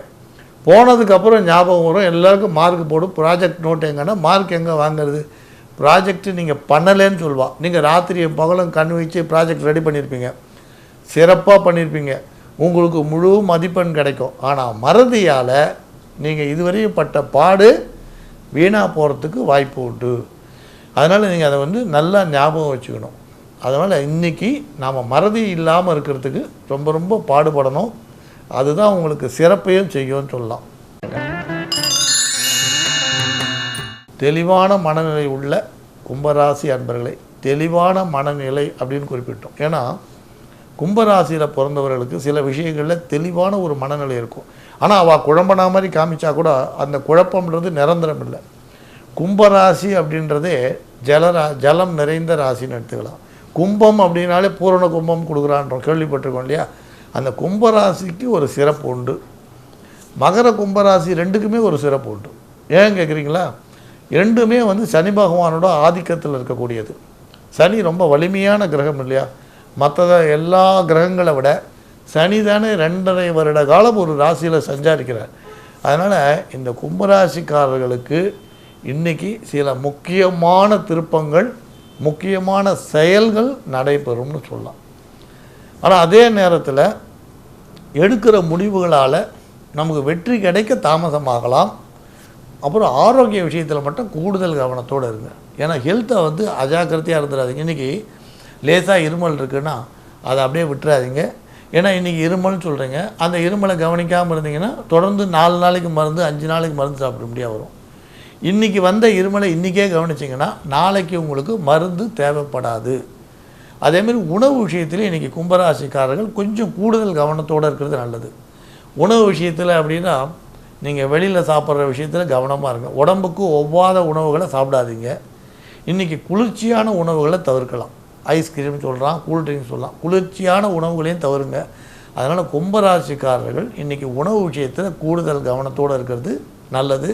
[SPEAKER 2] போனதுக்கப்புறம் ஞாபகம் வரும், எல்லாருக்கும் மார்க் போடும், ப்ராஜெக்ட் நோட் எங்கன்னா மார்க் எங்கே வாங்குறது? ப்ராஜெக்ட் நீங்கள் பண்ணலைன்னு சொல்லுவாள். நீங்கள் ராத்திரியும் பகலும் கண் வச்சு ப்ராஜெக்ட் ரெடி பண்ணியிருப்பீங்க, சிறப்பாக பண்ணியிருப்பீங்க, உங்களுக்கு முழு மதிப்பெண் கிடைக்கும். ஆனால் மறதியால் நீங்கள் இதுவரையும் பட்ட பாடு வீணாக போகிறதுக்கு வாய்ப்பு உண்டு. அதனால் நீங்கள் அதை வந்து நல்லா ஞாபகம் வச்சுக்கணும். அதனால் இன்றைக்கி நாம் மறதி இல்லாமல் இருக்கிறதுக்கு ரொம்ப ரொம்ப பாடுபடணும். அதுதான் உங்களுக்கு சிறப்பையும் செய்யும்னு சொல்லலாம். தெளிவான மனநிலை உள்ள கும்பராசி அன்பர்களை, தெளிவான மனநிலை அப்படின்னு குறிப்பிட்டோம். ஏன்னா கும்பராசியில் பிறந்தவர்களுக்கு சில விஷயங்களில் தெளிவான ஒரு மனநிலை இருக்கும். ஆனால் அவள் குழம்பனா மாதிரி காமிச்சா கூட அந்த குழப்பம்ன்றது நிரந்தரம் இல்லை. கும்பராசி அப்படின்றதே ஜலம் நிறைந்த ராசின்னு எடுத்துக்கலாம். கும்பம் அப்படின்னாலே பூரண கும்பம் கொடுக்குறான்றோம், கேள்விப்பட்டிருக்கோம் இல்லையா? அந்த கும்பராசிக்கு ஒரு சிறப்பு உண்டு. மகர கும்பராசி ரெண்டுக்குமே ஒரு சிறப்பு உண்டு. ஏன் கேட்குறீங்களா? ரெண்டுமே வந்து சனி பகவானோட ஆதிக்கத்தில் இருக்கக்கூடியது. சனி ரொம்ப வலிமையான கிரகம் இல்லையா? மற்ற எல்லா கிரகங்களை விட சனி தானே 2.5 வருட காலம் ஒரு ராசியில் சஞ்சாரிக்கிறார். அதனால் இந்த கும்பராசிக்காரர்களுக்கு இன்றைக்கி சில முக்கியமான திருப்பங்கள், முக்கியமான செயல்கள் நடைபெறும்னு சொல்லலாம். ஆனால் அதே நேரத்தில் எடுக்கிற முடிவுகளால் நமக்கு வெற்றி கிடைக்க தாமதமாகலாம். அப்புறம் ஆரோக்கிய விஷயத்தில் மட்டும் கூடுதல் கவனத்தோடு இருங்க. ஏன்னா ஹெல்த்தை வந்து அஜாக்கிரதையாக இருந்துடாதீங்க. இன்றைக்கி லேசாக இருமல் இருக்குன்னா அதை அப்படியே விட்டுறாதீங்க. ஏன்னா இன்றைக்கி இருமல்னு சொல்கிறீங்க, அந்த இருமலை கவனிக்காமல் இருந்தீங்கன்னா தொடர்ந்து 4 நாளைக்கு மருந்து 5 நாளைக்கு மருந்து சாப்பிட முடியாது வரும். இன்றைக்கி வந்த இருமலை இன்றைக்கே கவனிச்சிங்கன்னா நாளைக்கு உங்களுக்கு மருந்து தேவைப்படாது. அதேமாதிரி உணவு விஷயத்தில் இன்றைக்கி கும்பராசிக்காரர்கள் கொஞ்சம் கூடுதல் கவனத்தோடு இருக்கிறது நல்லது. உணவு விஷயத்தில் அப்படின்னா நீங்கள் வெளியில் சாப்பிட்ற விஷயத்தில் கவனமாக இருங்க. உடம்புக்கு ஒவ்வாத உணவுகளை சாப்பிடாதீங்க. இன்றைக்கி குளிர்ச்சியான உணவுகளை தவிர்க்கலாம். ஐஸ்கிரீம் சொல்கிறான், கூல்ட்ரிங்க்ஸ் சொல்லலாம், குளிர்ச்சியான உணவுகளையும் தவிருங்க. அதனால் கும்பராசிக்காரர்கள் இன்றைக்கி உணவு விஷயத்தில் கூடுதல் கவனத்தோடு இருக்கிறது நல்லது.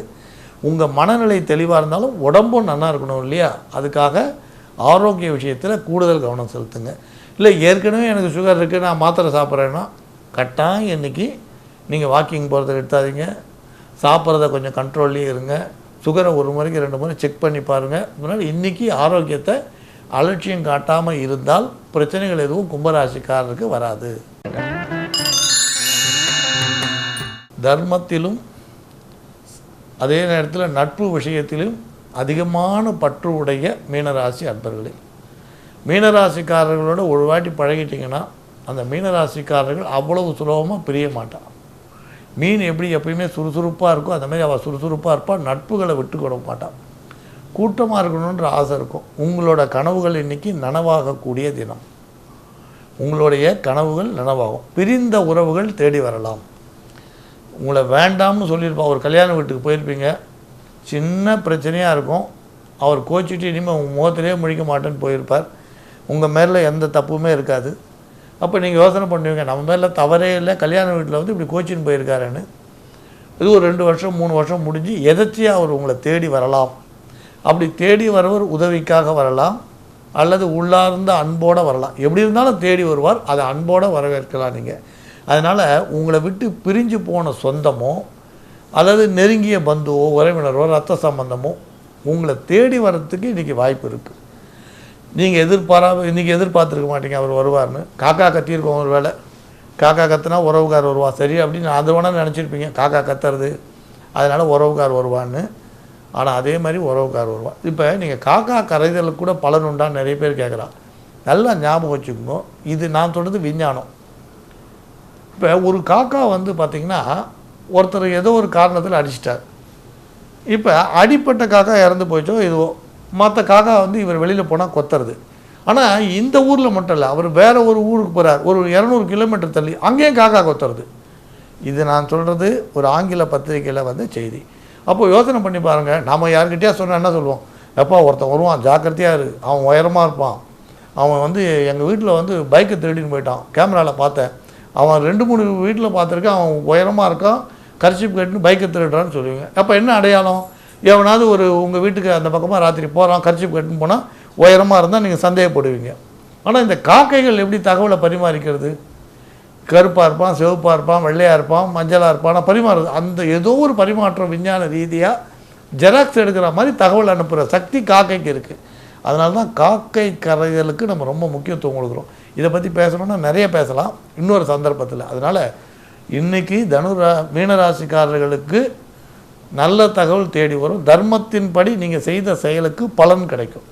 [SPEAKER 2] உங்கள் மனநிலை தெளிவாக இருந்தாலும் உடம்பும் நல்லா இருக்கணும் இல்லையா? அதுக்காக ஆரோக்கிய விஷயத்தில் கூடுதல் கவனம் செலுத்துங்க. இல்லை ஏற்கனவே எனக்கு சுகர் இருக்குது, நான் மாத்திரை சாப்பிட்றேன்னா கட்டாயம் இன்றைக்கி நீங்கள் வாக்கிங் போகிறத எடுத்தாதீங்க. சாப்பிட்றத கொஞ்சம் கண்ட்ரோல்லே இருங்க. சுகரை ஒரு முறைக்கு 2 முறை செக் பண்ணி பாருங்கள். அதனால் இன்றைக்கி ஆரோக்கியத்தை அலட்சியம் காட்டாமல் இருந்தால் பிரச்சனைகள் எதுவும் கும்பராசிக்காரருக்கு வராது. தர்மத்திலும் அதே நேரத்தில் நட்பு விஷயத்திலும் அதிகமான பற்று உடைய மீனராசி அன்பர்களே, மீனராசிக்காரர்களோட ஒரு வாட்டி பழகிட்டிங்கன்னா அந்த மீனராசிக்காரர்கள் அவ்வளவு சுலபமாக பிரிய மாட்டான். மீன் எப்படி எப்பயுமே சுறுசுறுப்பாக இருக்கும், அந்த மாதிரி அவள் சுறுசுறுப்பாக இருப்பாள். நட்புகளை விட்டு கொடுக்க மாட்டான். கூட்டமாக இருக்கணுன்ற ஆசை இருக்கும். உங்களோட கனவுகள் இன்றைக்கி நனவாகக்கூடிய தினம். உங்களுடைய கனவுகள் நனவாகும். பிரிந்த உறவுகள் தேடி வரலாம். உங்களை வேண்டாம்னு சொல்லியிருப்பாள். ஒரு கல்யாண வீட்டுக்கு போயிருப்பீங்க, சின்ன பிரச்சனையாக இருக்கும். அவர் கோச்சிட்டு இனிமேல் உங்கள் முகத்திலே முழிக்க மாட்டேன்னு போயிருப்பார். உங்கள் மேலே எந்த தப்புமே இருக்காது. அப்போ நீங்கள் யோசனை பண்ணுவீங்க, நம்ம மேலே தவறே இல்லை, கல்யாண வீட்டில் வந்து இப்படி கோச்சின்னு போயிருக்காருன்னு. இது ஒரு 2 வருஷம் 3 வருஷம் முடிஞ்சு எதர்ச்சியாக அவர் உங்களை தேடி வரலாம். அப்படி தேடி வரவர் உதவிக்காக வரலாம், அல்லது உள்ளார்ந்த அன்போடு வரலாம். எப்படி இருந்தாலும் தேடி வருவார், அதை அன்போடு வரவேற்கலாம் நீங்கள். அதனால் உங்களை விட்டு பிரிஞ்சு போன சொந்தமோ அல்லது நெருங்கிய பந்துவோ உறவினரோ ரத்த சம்பந்தமோ உங்களை தேடி வர்றதுக்கு இன்றைக்கி வாய்ப்பு இருக்குது. நீங்கள் இன்றைக்கி எதிர்பார்த்துருக்க மாட்டீங்க அவர் வருவார்னு. காக்கா கத்தியிருக்கோம், ஒரு வேளை காக்கா கத்துனா உறவுக்கார் வருவான் சரி அப்படின்னு அது வேணால் நினச்சிருப்பீங்க. காக்கா கத்துறது அதனால் உறவுக்கார் வருவான்னு. ஆனால் அதே மாதிரி உறவுக்கார் வருவான். இப்போ நீங்கள் காக்கா கரைதலுக்கு கூட பலன் உண்டான்னு நிறைய பேர் கேட்குறான். நல்லா ஞாபகம் வச்சுக்கோங்க, இது நான் சொல்கிறது விஞ்ஞானம். இப்போ ஒரு காக்கா வந்து பார்த்திங்கன்னா ஒருத்தர் ஏதோ ஒரு காரணத்தில் அடிச்சிட்டார். இப்போ அடிப்பட்ட காக்கா இறந்து போயிச்சோ இதுவோ, மற்ற காக்கா வந்து இவர் வெளியில் போனால் கொத்துறது. ஆனால் இந்த ஊரில் மட்டும் இல்லை, அவர் வேறு ஒரு ஊருக்கு போகிறார், ஒரு 200 கிலோமீட்டர் தள்ளி, அங்கேயும் காக்கா கொத்துறது. இது நான் சொல்கிறது ஒரு ஆங்கில பத்திரிகையில் வந்து செய்தி. அப்போது யோசனை பண்ணி பாருங்கள். நாம் யார்கிட்டயா சொன்னால் என்ன சொல்லுவோம்? எப்போ ஒருத்தன் வருவான், ஜாக்கிரதையாக இரு, அவன் உயரமாக இருப்பான், அவன் வந்து எங்கள் வீட்டில் வந்து பைக்கை திருடின்னு போயிட்டான், கேமராவில் பார்த்தேன், அவன் 2-3 வீட்டில் பார்த்துருக்கேன், அவன் உயரமாக இருக்கான், கர்ச்சீப் கட்டுன்னு பைக்கை திருடுறான்னு சொல்லுவீங்க. அப்போ என்ன அடையாளம்? எவனாவது ஒரு உங்கள் வீட்டுக்கு அந்த பக்கமாக ராத்திரி போகிறான், கர்ச்சீப் கட்டுன்னு போனால் உயரமாக இருந்தால் நீங்கள் சந்தேகப்படுவீங்க. ஆனால் இந்த காக்கைகள் எப்படி தகவலை பரிமாறிக்கிறது? கருப்பாக இருப்பான், சிவப்பாக இருப்பான், வெள்ளையாக இருப்பான், மஞ்சளாக இருப்பான், பரிமாறுறது. அந்த ஏதோ ஒரு பரிமாற்றம் விஞ்ஞான ரீதியாக ஜெராக்ஸ் எடுக்கிற மாதிரி தகவல் அனுப்புகிற சக்தி காக்கைக்கு இருக்குது. அதனால தான் காக்கை கரைகளுக்கு நம்ம ரொம்ப முக்கியத்துவம் கொடுக்குறோம். இதை பற்றி பேசணுன்னா நிறைய பேசலாம் இன்னொரு சந்தர்ப்பத்தில். அதனால் இன்றைக்கி மீனராசிக்காரர்களுக்கு நல்ல தகவல் தேடி வரும். தர்மத்தின்படி நீங்கள் செய்த செயலுக்கு பலன் கிடைக்கும்.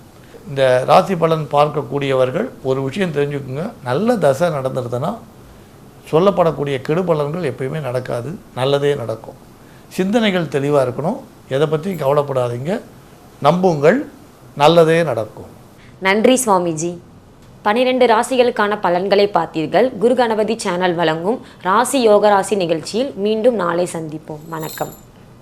[SPEAKER 2] இந்த ராசி பலன் பார்க்கக்கூடியவர்கள் ஒரு விஷயம் தெரிஞ்சுக்குங்க, நல்ல தசை நடந்துருதுன்னா சொல்லப்படக்கூடிய கெடு பலன்கள் எப்பயுமே நடக்காது, நல்லதே நடக்கும். சிந்தனைகள் தெளிவாக இருக்கணும், எதை பற்றி கவலைப்படாதீங்க, நம்புங்கள், நல்லதே நடக்கும்.
[SPEAKER 1] நன்றி சுவாமிஜி. 12 ராசிகளுக்கான பலன்களை பார்த்தீர்கள். குரு கணபதி சேனல் வழங்கும் ராசி யோக ராசி நிகழ்ச்சியில் மீண்டும் நாளை சந்திப்போம். வணக்கம்.